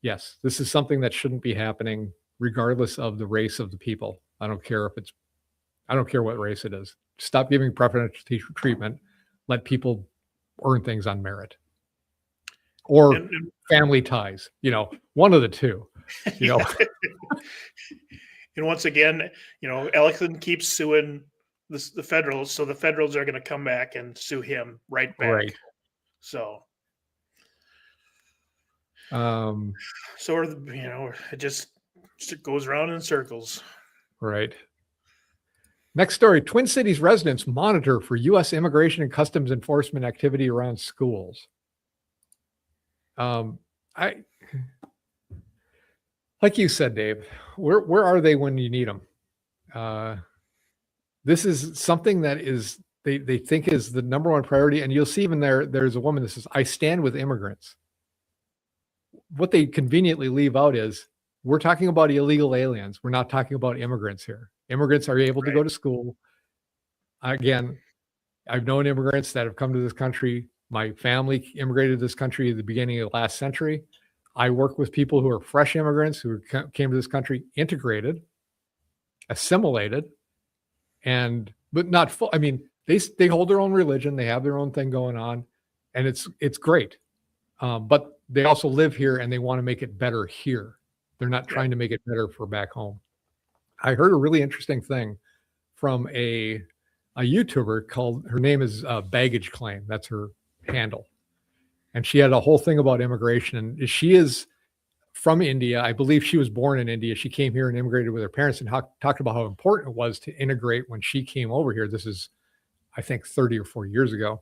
yes, this is something that shouldn't be happening, regardless of the race of the people. I don't care what race it is. Stop giving preferential teacher treatment. Let people earn things on merit or family ties. One of the two. And once again, Ellison keeps suing the federals, so the federals are going to come back and sue him right back. Right. So, it just goes around in circles. Right. Next story: Twin Cities residents monitor for U.S. Immigration and Customs Enforcement activity around schools. Like you said, Dave, where are they when you need them? This is something that they think is the number one priority. And you'll see even there's a woman that says, I stand with immigrants. What they conveniently leave out is we're talking about illegal aliens. We're not talking about immigrants here. Immigrants are able to go to school. Again, I've known immigrants that have come to this country My family immigrated to this country at the beginning of the last century. I work with people who are fresh immigrants who came to this country, integrated, assimilated, but not full. I mean, they hold their own religion, they have their own thing going on, and it's great. But they also live here and they want to make it better here. They're not trying to make it better for back home. I heard a really interesting thing from a YouTuber called, her name is Baggage Claim. That's her handle. And she had a whole thing about immigration. And she is from India. I believe she was born in India. She came here and immigrated with her parents, and talked about how important it was to integrate when she came over here. This is, I think, 30 or 40 years ago.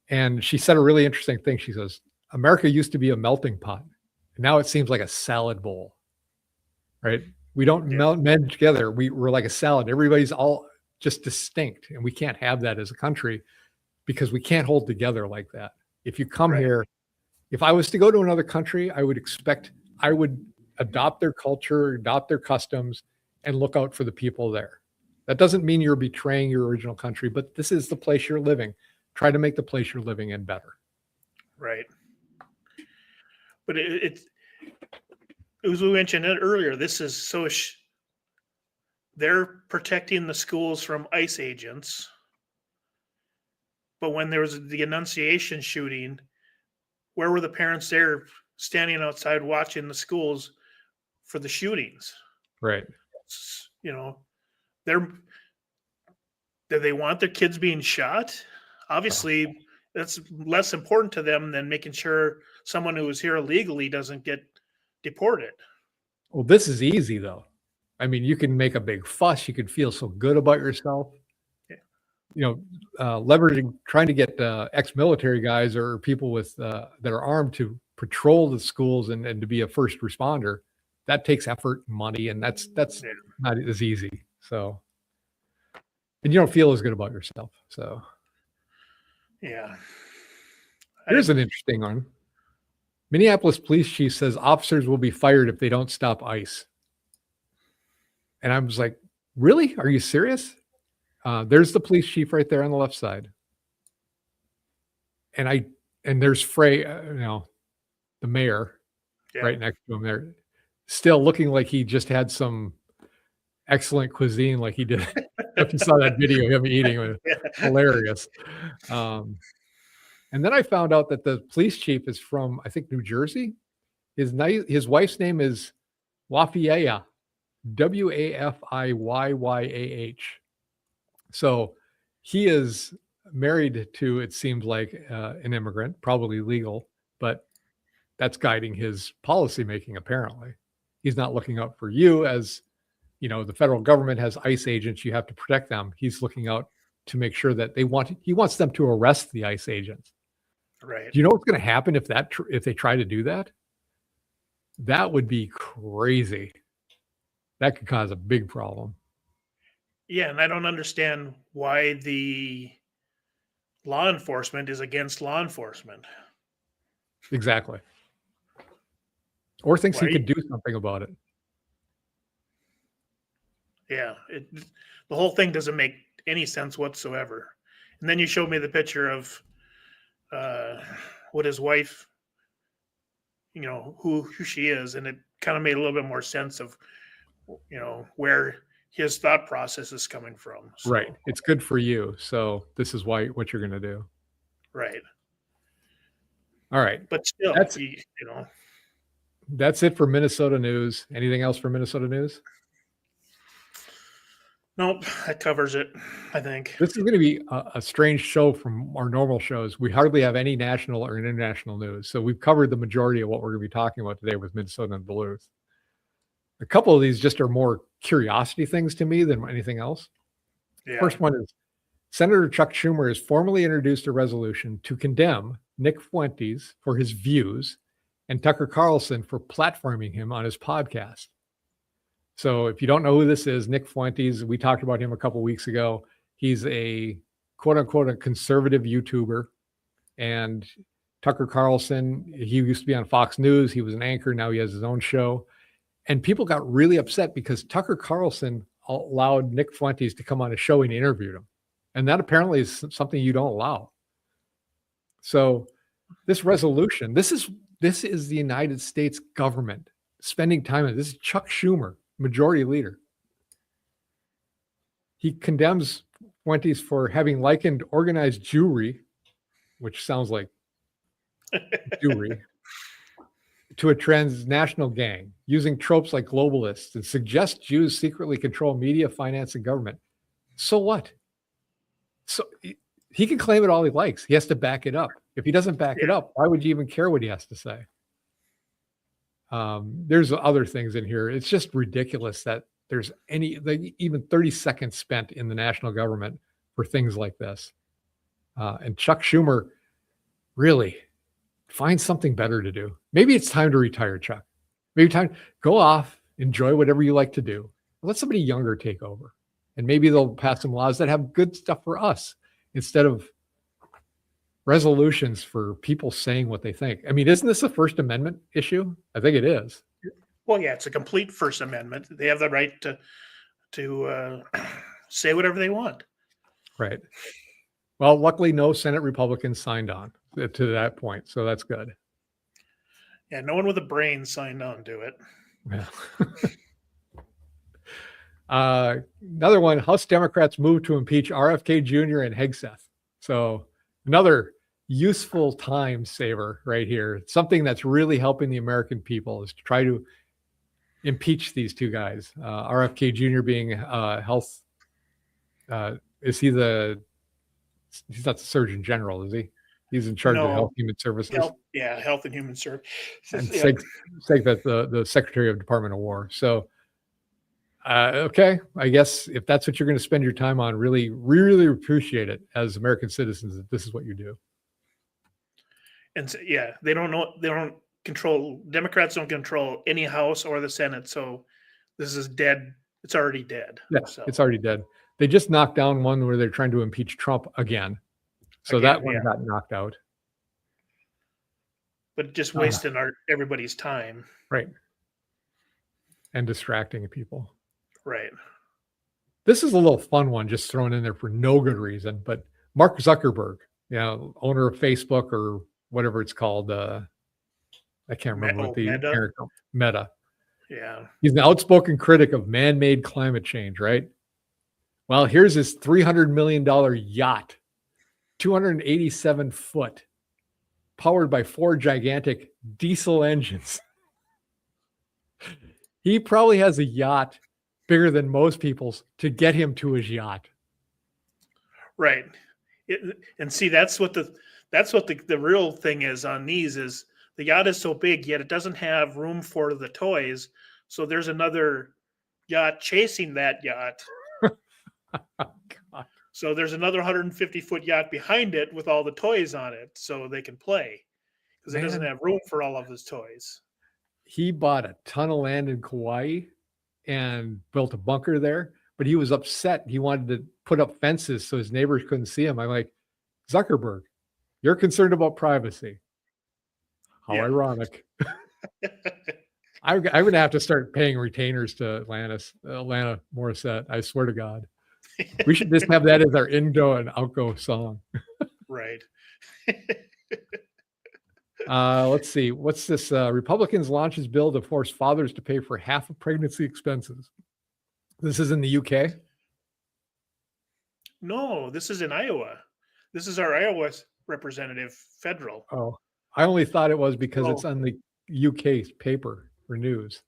And she said a really interesting thing. She says, America used to be a melting pot. Now it seems like a salad bowl, right? We don't meld together. We're like a salad. Everybody's all just distinct, and we can't have that as a country because we can't hold together like that. If you come here, if I was to go to another country, I would adopt their culture, adopt their customs, and look out for the people there. That doesn't mean you're betraying your original country, but this is the place you're living. Try to make the place you're living in better. Right. But it as we mentioned it earlier, this is so they're protecting the schools from ICE agents. But when there was the Annunciation shooting, where were the parents there standing outside watching the schools for the shootings? Right. You know, do they want their kids being shot? Obviously, that's less important to them than making sure someone who is here illegally doesn't get deported. Well, this is easy, though. I mean, you can make a big fuss. You can feel so good about yourself. Yeah. You know, leveraging, trying to get ex-military guys or people with that are armed to patrol the schools and to be a first responder. That takes effort and money, and that's not as easy. So, and you don't feel as good about yourself. So, yeah. Here's an interesting one. Minneapolis police chief says officers will be fired if they don't stop ICE. And I was like, really? Are you serious? There's the police chief right there on the left side. And there's Frey, the mayor right next to him there, still looking like he just had some excellent cuisine like he did. If you saw that video of him eating, it was hilarious. And then I found out that the police chief is from, I think, New Jersey. His wife's name is Wafiyah, Wafiyah. So he is married to, it seems like, an immigrant, probably legal, but that's guiding his policy making, apparently. He's not looking out for you as, the federal government has ICE agents. You have to protect them. He's looking out to make sure that he wants them to arrest the ICE agents. Right. Do you know what's going to happen if they try to do that? That would be crazy. That could cause a big problem. Yeah, and I don't understand why the law enforcement is against law enforcement. Exactly. Or thinks he could do something about it. Yeah, the whole thing doesn't make any sense whatsoever. And then you showed me the picture of what his wife, who she is, and it kind of made a little bit more sense of, where his thought process is coming from. So, right. It's good for you. So this is what you're going to do. Right. All right. But still, that's it for Minnesota news. Anything else for Minnesota news? Nope, that covers it, I think. This is going to be a strange show from our normal shows. We hardly have any national or international news. So we've covered the majority of what we're going to be talking about today with Minnesota and Duluth. A couple of these just are more curiosity things to me than anything else. Yeah. First one is Senator Chuck Schumer has formally introduced a resolution to condemn Nick Fuentes for his views and Tucker Carlson for platforming him on his podcast. So if you don't know who this is, Nick Fuentes, we talked about him a couple of weeks ago. He's a quote unquote a conservative YouTuber. And Tucker Carlson, he used to be on Fox News. He was an anchor. Now he has his own show. And people got really upset because Tucker Carlson allowed Nick Fuentes to come on a show and interviewed him. And that apparently is something you don't allow. So this resolution, this is the United States government spending time on this. Is Chuck Schumer, majority leader. He condemns Fuentes for having likened organized Jewry, which sounds like Jewry, to a transnational gang, using tropes like globalists, and suggests Jews secretly control media, finance, and government. So what? So he can claim it all he likes. He has to back it up. If he doesn't back it up, why would you even care what he has to say? There's other things in here. It's just ridiculous that there's even 30 seconds spent in the national government for things like this. And Chuck Schumer, really, find something better to do. Maybe it's time to retire, Chuck. Maybe go off, enjoy whatever you like to do. Let somebody younger take over. And maybe they'll pass some laws that have good stuff for us instead of resolutions for people saying what they think. I mean, isn't this a First Amendment issue? I think it is. Well, yeah, it's a complete First Amendment. They have the right to say whatever they want. Right. Well, luckily, no Senate Republicans signed on to that point, so that's good. Yeah, no one with a brain signed on to it. Yeah. Another one, House Democrats move to impeach RFK Jr. and Hegseth. So another useful time saver right here. Something that's really helping the American people is to try to impeach these two guys. RFK Jr. being health. He's not the Surgeon General, is he? He's in charge of Health Human Services. Health and Human Services. And Segvet, the Secretary of Department of War. So, okay, I guess if that's what you're going to spend your time on, really, really appreciate it as American citizens that this is what you do. And so, they don't control, Democrats don't control any House or the Senate. So this is dead. It's already dead. Yeah, so. It's already dead. They just knocked down one where they're trying to impeach Trump again. So that one got knocked out. But just wasting everybody's time. Right. And distracting people. Right. This is a little fun one just thrown in there for no good reason. But Mark Zuckerberg, owner of Facebook or whatever it's called. I can't remember what the Meta. Yeah. He's an outspoken critic of man-made climate change, right? Well, here's his $300 million yacht, 287 foot, powered by 4 gigantic diesel engines. He probably has a yacht bigger than most people's to get him to his yacht. Right. And see, that's what the real thing is on these is the yacht is so big, yet it doesn't have room for the toys. So there's another yacht chasing that yacht. God. So there's another 150-foot yacht behind it with all the toys on it so they can play because it doesn't have room for all of his toys. He bought a ton of land in Kauai and built a bunker there, but he was upset. He wanted to put up fences so his neighbors couldn't see him. I'm like, Zuckerberg, you're concerned about privacy. How ironic. I'm going to have to start paying retainers to Atlanta Morissette. I swear to God. We should just have that as our in-go and out-go song. Right. Let's see. What's this? Republicans launches bill to force fathers to pay for half of pregnancy expenses. This is in the UK? No, this is in Iowa. This is our Iowa representative, federal. Oh, I only thought it was because it's on the UK paper or news.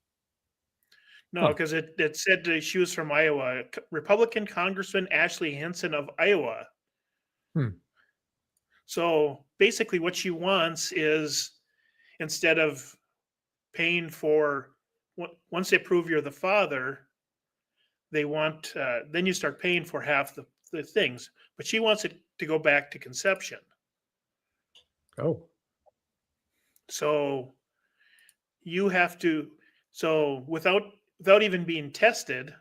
No, because it said she was from Iowa. Republican Congressman Ashley Hinson of Iowa. So basically what she wants is instead of paying for, once they prove you're the father, they want, then you start paying for half the things. But she wants it to go back to conception. Oh. So you have to, without even being tested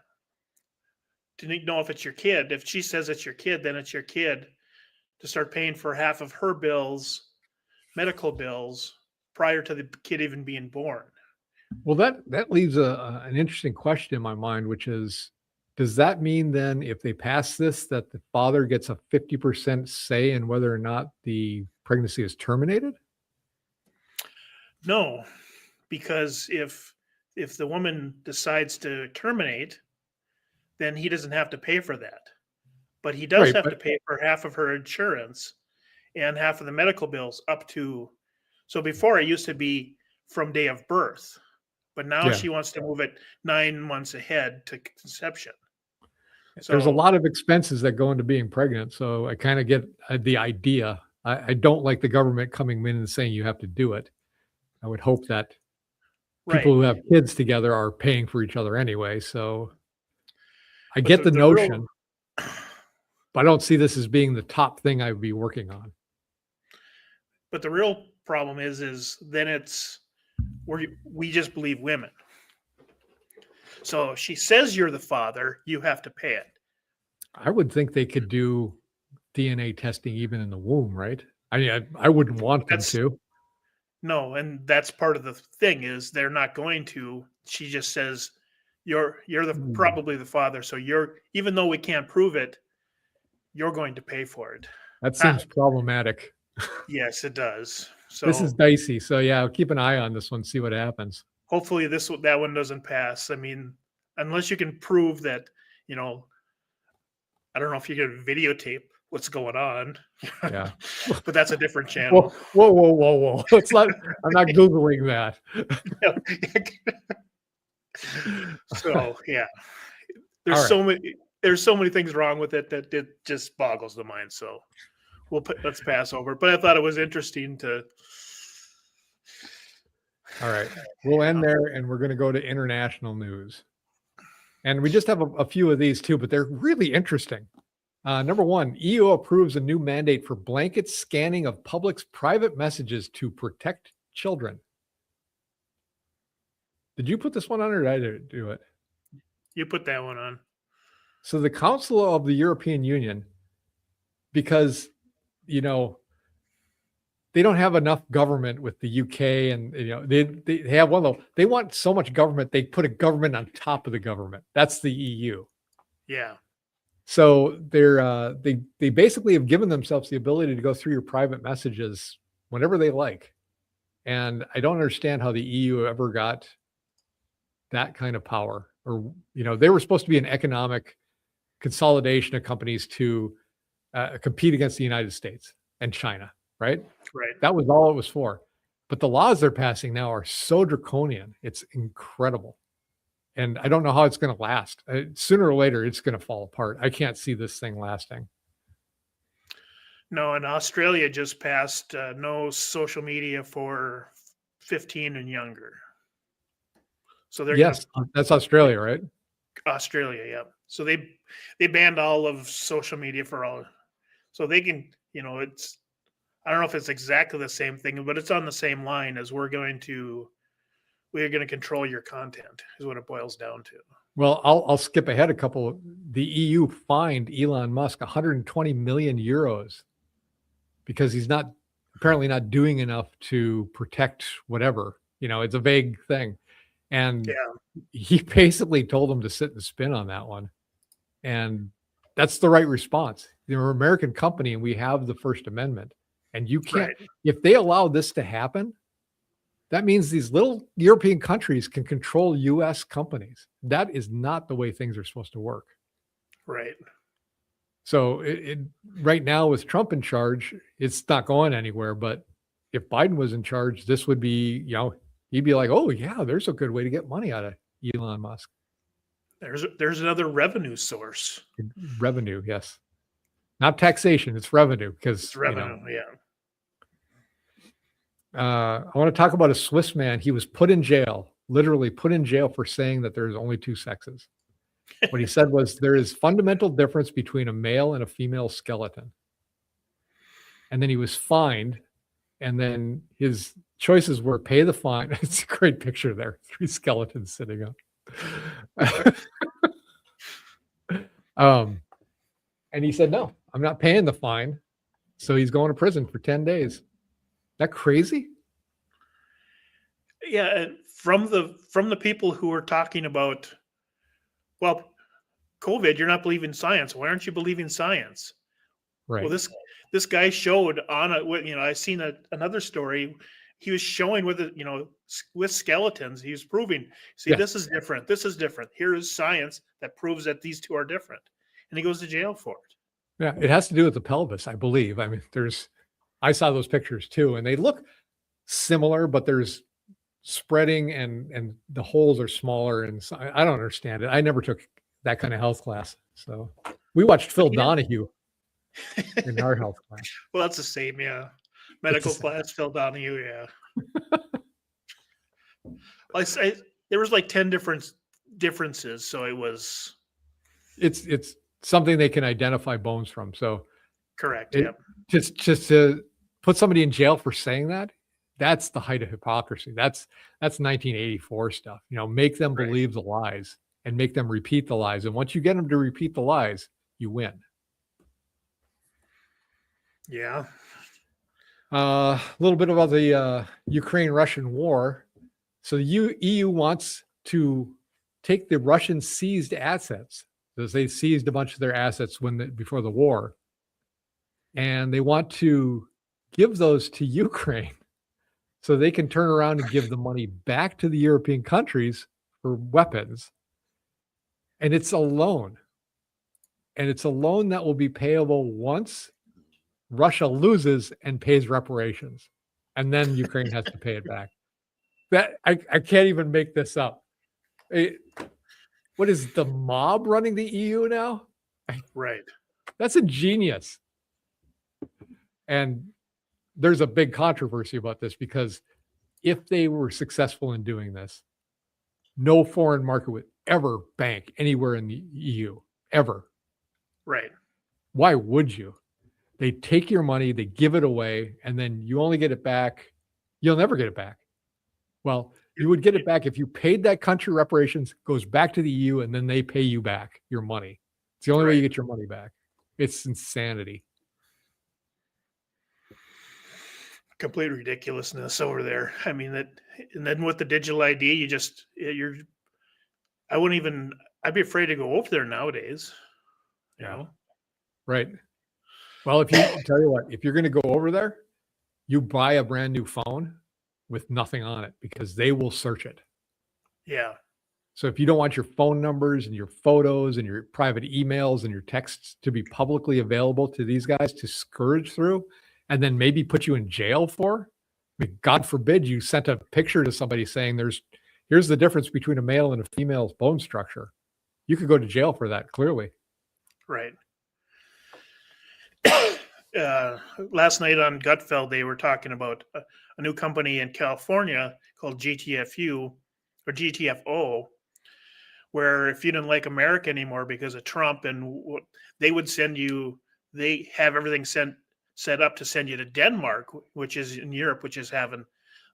to know if it's your kid, if she says it's your kid, then it's your kid, to start paying for half of her bills, medical bills, prior to the kid even being born. Well, that leaves an interesting question in my mind, which is, does that mean then if they pass this that the father gets a 50% say in whether or not the pregnancy is terminated? No, because if the woman decides to terminate, then he doesn't have to pay for that. But he does Right, have to but pay for half of her insurance and half of the medical bills up to. So before it used to be from day of birth, but now yeah, she wants to move it 9 months ahead to conception. there's a So lot of expenses that go into being pregnant, so I kind of get the idea. I don't like the government coming in and saying you have to do it. I would hope that people right, who have kids together are paying for each other anyway. So I but get the the real notion, but I don't see this as being the top thing I would be working on. but the real problem is then it's we just believe women. So if she says you're the father, you have to pay it. I would think they could do DNA testing even in the womb, right? I mean, I wouldn't want them That's to. no, and that's part of the thing is they're not going to. She just says you're the Hmm. probably the father, so you're even though we can't prove it, you're going to pay for it. That Ah, seems problematic. yes, it does. This is So dicey. So yeah, I'll keep an eye on this one, see what happens. hopefully that one doesn't pass. I mean, unless you can prove that, you know, I don't know if you can videotape what's going on, Yeah. but that's a different Whoa, channel. whoa, whoa, whoa, whoa. It's not, I'm not Googling that. So yeah, All there's right. so many there's so many things wrong with it that it just boggles the mind. So let's pass over. But I thought it was interesting to. All right. We'll end Yeah. there and we're going to go to international news. And we just have a few of these too, but they're really interesting. Number one, EU approves a new mandate for blanket scanning of public's private messages to protect children. Did you put this one on or did I do it? You put that one on. So the Council of the European Union, because, you know, they don't have enough government with the UK and, you know, they have one of those, they want so much government, they put a government on top of the government. That's the EU. Yeah. So they basically have given themselves the ability to go through your private messages whenever they like. And I don't understand how the EU ever got that kind of power. Or, you know, they were supposed to be an economic consolidation of companies to compete against the United States and China, right? Right. That was all it was for. But the laws they're passing now are so draconian. It's incredible. And I don't know how it's going to last. Sooner or later, it's going to fall apart. I can't see this thing lasting. No, and Australia just passed no social media for 15 and younger. So they're going Yes, that's Australia, right? to Australia, yeah. So they banned all of social media for all. So they can, you know, it's I don't know if it's exactly the same thing, but it's on the same line as we're going to control your content is what it boils down to. Well, I'll skip ahead a couple. The EU fined Elon Musk 120 million euros because he's not apparently not doing enough to protect whatever. You know, it's a vague thing. And Yeah. he basically told him to sit and spin on that one. And that's the right response. We're an American company and we have the First Amendment. And you can't, Right. if they allow this to happen, that means these little European countries can control US companies. That is not the way things are supposed to work. Right. So right now with Trump in charge, it's not going anywhere. But if Biden was in charge, this would be, you know, he'd be like, oh yeah, there's a good way to get money out of Elon Musk. There's another revenue source. Revenue, yes. Not taxation, it's revenue because It's revenue, yeah. I want to talk about a Swiss man. He was put in jail, literally put in jail for saying that there's only two sexes. What he said was there is fundamental difference between a male and a female skeleton. And then he was fined. And then his choices were pay the fine. It's a great picture there. 3 skeletons sitting up. And he said, no, I'm not paying the fine. So he's going to prison for 10 days. That crazy? Yeah, from the people who are talking about, well, COVID, you're not believing science. Why aren't you believing science? Right. Well, this guy showed on I seen another story. He was showing with skeletons. He was proving, see, Yes. this is different. This is different. Here is science that proves that these two are different. And he goes to jail for it. Yeah. It has to do with the pelvis, I believe. I mean, I saw those pictures too, and they look similar, but there's spreading and the holes are smaller. And so I don't understand it. I never took that kind of health class. So we watched Phil Donahue in our health class. Well, that's the same, yeah. Medical class, Phil Donahue, yeah. There was like 10 differences, so it was. It's something they can identify bones from. So correct. Yeah. Just to put somebody in jail for saying that, that's the height of hypocrisy. That's 1984 stuff. Make them believe the lies and make them repeat the lies. And once you get them to repeat the lies, you win. Yeah. A little bit about the Ukraine-Russian war. So the EU wants to take the Russian seized assets, because they seized a bunch of their assets before the war, and they want to give those to Ukraine so they can turn around and give the money back to the European countries for weapons. And it's a loan. And it's a loan that will be payable once Russia loses and pays reparations. And then Ukraine has to pay it back. That I can't even make this up. What is the mob running the EU now? Right. That's a genius. And there's a big controversy about this, because if they were successful in doing this, no foreign market would ever bank anywhere in the EU, ever. Right. Why would you? They take your money, they give it away, and then you only get it back. You'll never get it back. Well, you would get it back if you paid that country reparations, goes back to the EU, and then they pay you back your money. It's the only way you get your money back. It's insanity. Complete ridiculousness over there. I mean, and then with the digital ID, I'd be afraid to go over there nowadays. Yeah. Right. Well, I'll tell you what, if you're going to go over there, you buy a brand new phone with nothing on it, because they will search it. Yeah. So if you don't want your phone numbers and your photos and your private emails and your texts to be publicly available to these guys to scourge through, and then maybe put you in jail for, I mean, God forbid you sent a picture to somebody saying here's the difference between a male and a female's bone structure. You could go to jail for that, clearly. Right. Last night on Gutfeld, they were talking about a new company in California called GTFO, where if you didn't like America anymore because of Trump, and they would they have everything set up to send you to Denmark, which is in Europe, which is having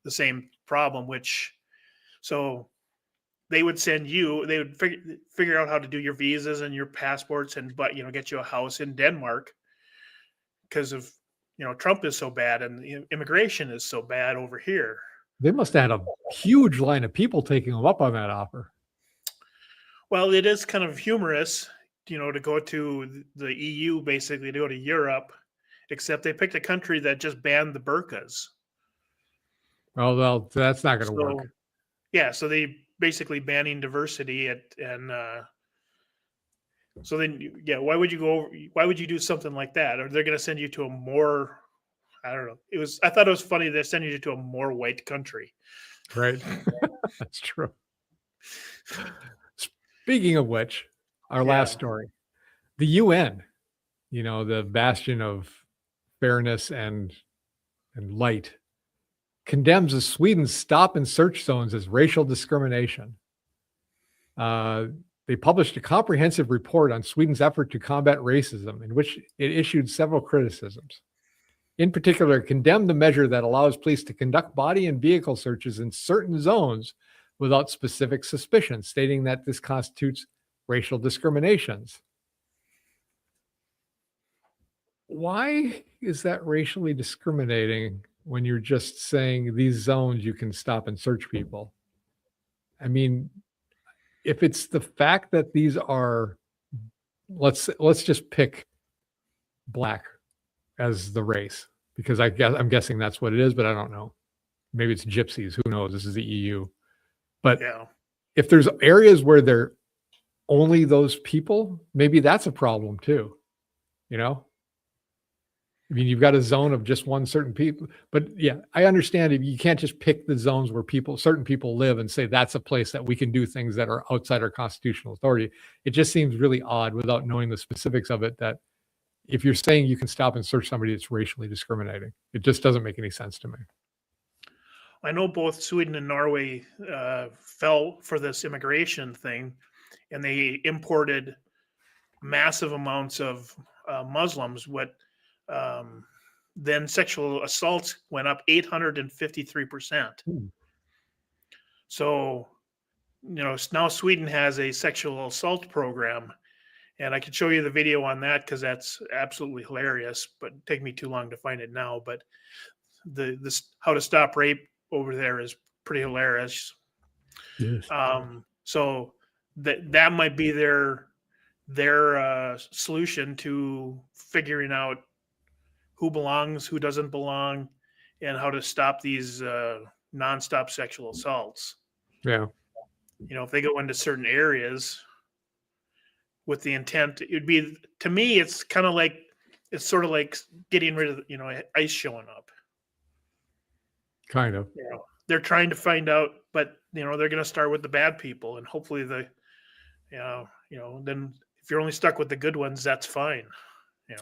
the same problem, so they would they would figure out how to do your visas and your passports but get you a house in Denmark, because of Trump is so bad and immigration is so bad over here. They must have had a huge line of people taking them up on that offer. Well, it is kind of humorous, to go to the EU, basically to go to Europe, except they picked a country that just banned the burqas. Well, that's not going to work. Yeah, so they basically banning diversity so then, why would you do something like that? Or they're going to send you to a more, I don't know. I thought it was funny they're sending you to a more white country. Right. That's true. Speaking of which, our last story, the UN, the bastion of fairness and light, condemns the Sweden's stop and search zones as racial discrimination. They published a comprehensive report on Sweden's effort to combat racism, in which it issued several criticisms. In particular, it condemned the measure that allows police to conduct body and vehicle searches in certain zones without specific suspicion, stating that this constitutes racial discriminations. Why is that racially discriminating when you're just saying these zones you can stop and search people? I mean, if it's the fact that these are let's just pick black as the race, because I'm guessing that's what it is, but I don't know. Maybe it's gypsies. Who knows? This is the EU. But Yeah. if there's areas where they're only those people, maybe that's a problem too. I mean, you've got a zone of just one certain people, but yeah, I understand if you can't just pick the zones where certain people live and say that's a place that we can do things that are outside our constitutional authority. It just seems really odd without knowing the specifics of it, that if you're saying you can stop and search somebody, it's racially discriminating. It just doesn't make any sense to me. I know both Sweden and Norway fell for this immigration thing, and they imported massive amounts of Muslims. Then sexual assaults went up 853%. So, now Sweden has a sexual assault program, and I could show you the video on that because that's absolutely hilarious, but it'd take me too long to find it now. But this how to stop rape over there is pretty hilarious. Yes. So that might be their solution to figuring out who belongs, who doesn't belong, and how to stop these nonstop sexual assaults. Yeah. If they go into certain areas with the intent, it'd be, to me, it's sort of like getting rid of, ICE showing up. Kind of. They're trying to find out, but they're going to start with the bad people, and hopefully then if you're only stuck with the good ones, that's fine.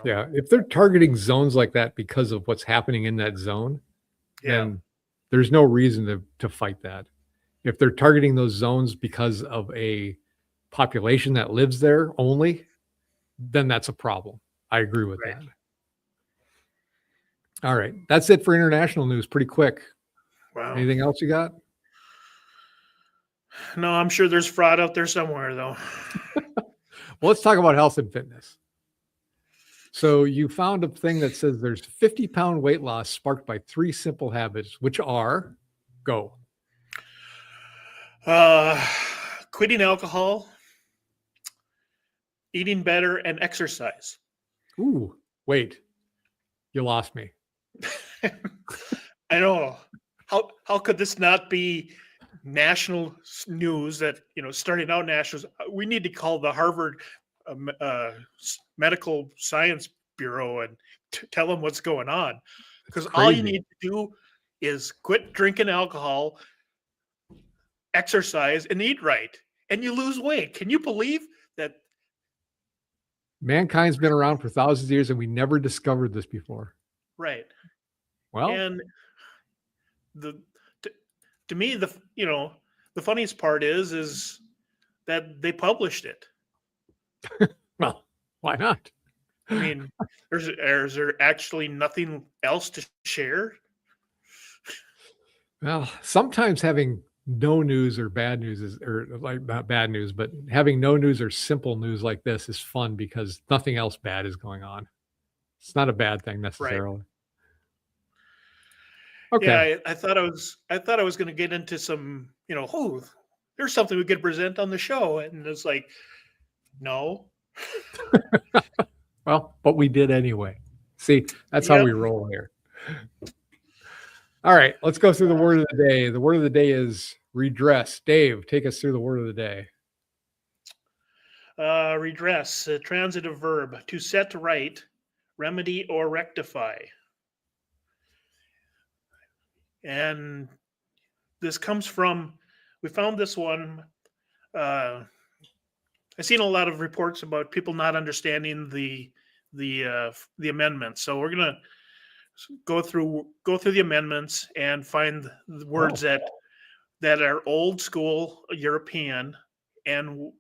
Yeah, if they're targeting zones like that because of what's happening in that zone, then there's no reason to fight that. If they're targeting those zones because of a population that lives there only, then that's a problem. I agree with that. All right, that's it for international news. Pretty quick. Wow. Anything else you got? No, I'm sure there's fraud out there somewhere, though. Well, let's talk about health and fitness. So you found a thing that says there's 50-pound weight loss sparked by 3 simple habits, which are, go. Quitting alcohol, eating better, and exercise. Ooh, wait. You lost me. I know. How could this not be national news that, starting out national? We need to call the Harvard Medical Science Bureau and tell them what's going on, because all you need to do is quit drinking alcohol, exercise, and eat right, and you lose weight. Can you believe that? Mankind's been around for thousands of years and we never discovered this before. Right. Well, and to me, the funniest part is that they published it. Well, why not? I mean, is there actually nothing else to share? Well, sometimes having no news or bad news or like not bad news, but having no news or simple news like this is fun because nothing else bad is going on. It's not a bad thing necessarily. Right. Okay. Yeah, I thought I was going to get into some, there's something we could present on the show, and it's like, no. Well, but we did anyway. See, that's how we roll here. All right, let's go through the word of the day. The word of the day is redress. Dave, take us through the word of the day. Redress, a transitive verb, to set right, remedy, or rectify. And this comes from, we found this one. I've seen a lot of reports about people not understanding the amendments. So we're gonna go through the amendments and find the words that are old school European, and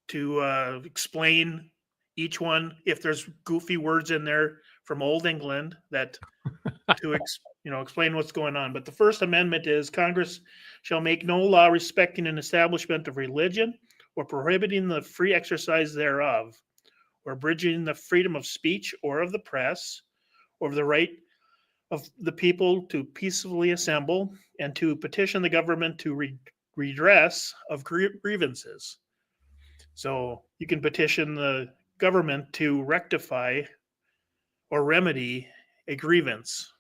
to explain each one. If there's goofy words in there from Old England, that to explain what's going on. But the first amendment is, Congress shall make no law respecting an establishment of religion, or prohibiting the free exercise thereof, or abridging the freedom of speech or of the press, or the right of the people to peacefully assemble and to petition the government to redress of grievances. So you can petition the government to rectify or remedy a grievance.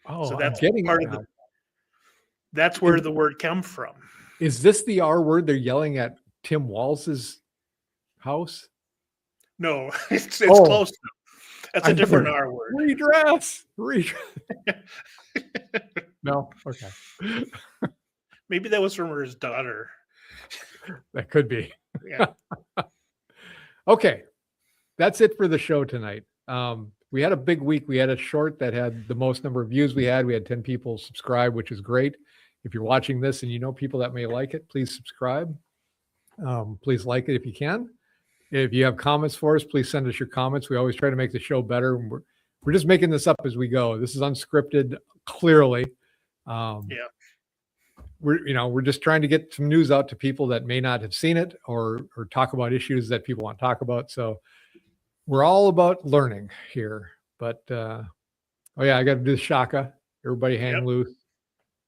Oh, So I'm that's getting part it of now. that's where the word comes from. Is this the R word they're yelling at Tim Walz's house? No, it's Oh. close to. That's a different R word. Redress. No, okay. Maybe that was from his daughter. That could be. Yeah. Okay. That's it for the show tonight. We had a big week. We had a short that had the most number of views we had. We had 10 people subscribe, which is great. If you're watching this and you know people that may like it, please subscribe. Please like it if you can. If you have comments for us, please send us your comments. We always try to make the show better. We're just making this up as we go. This is unscripted, clearly. Yeah. We're just trying to get some news out to people that may not have seen it or talk about issues that people want to talk about. So we're all about learning here. But oh yeah, I got to do the shaka. Everybody hang loose.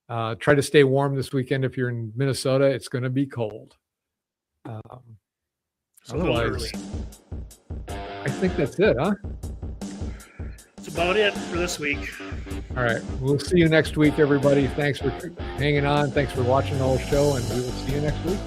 Try to stay warm this weekend. If you're in Minnesota, it's going to be cold. Otherwise, I think that's it, huh? That's about it for this week. All right. We'll see you next week, everybody. Thanks for hanging on. Thanks for watching the whole show, and we will see you next week.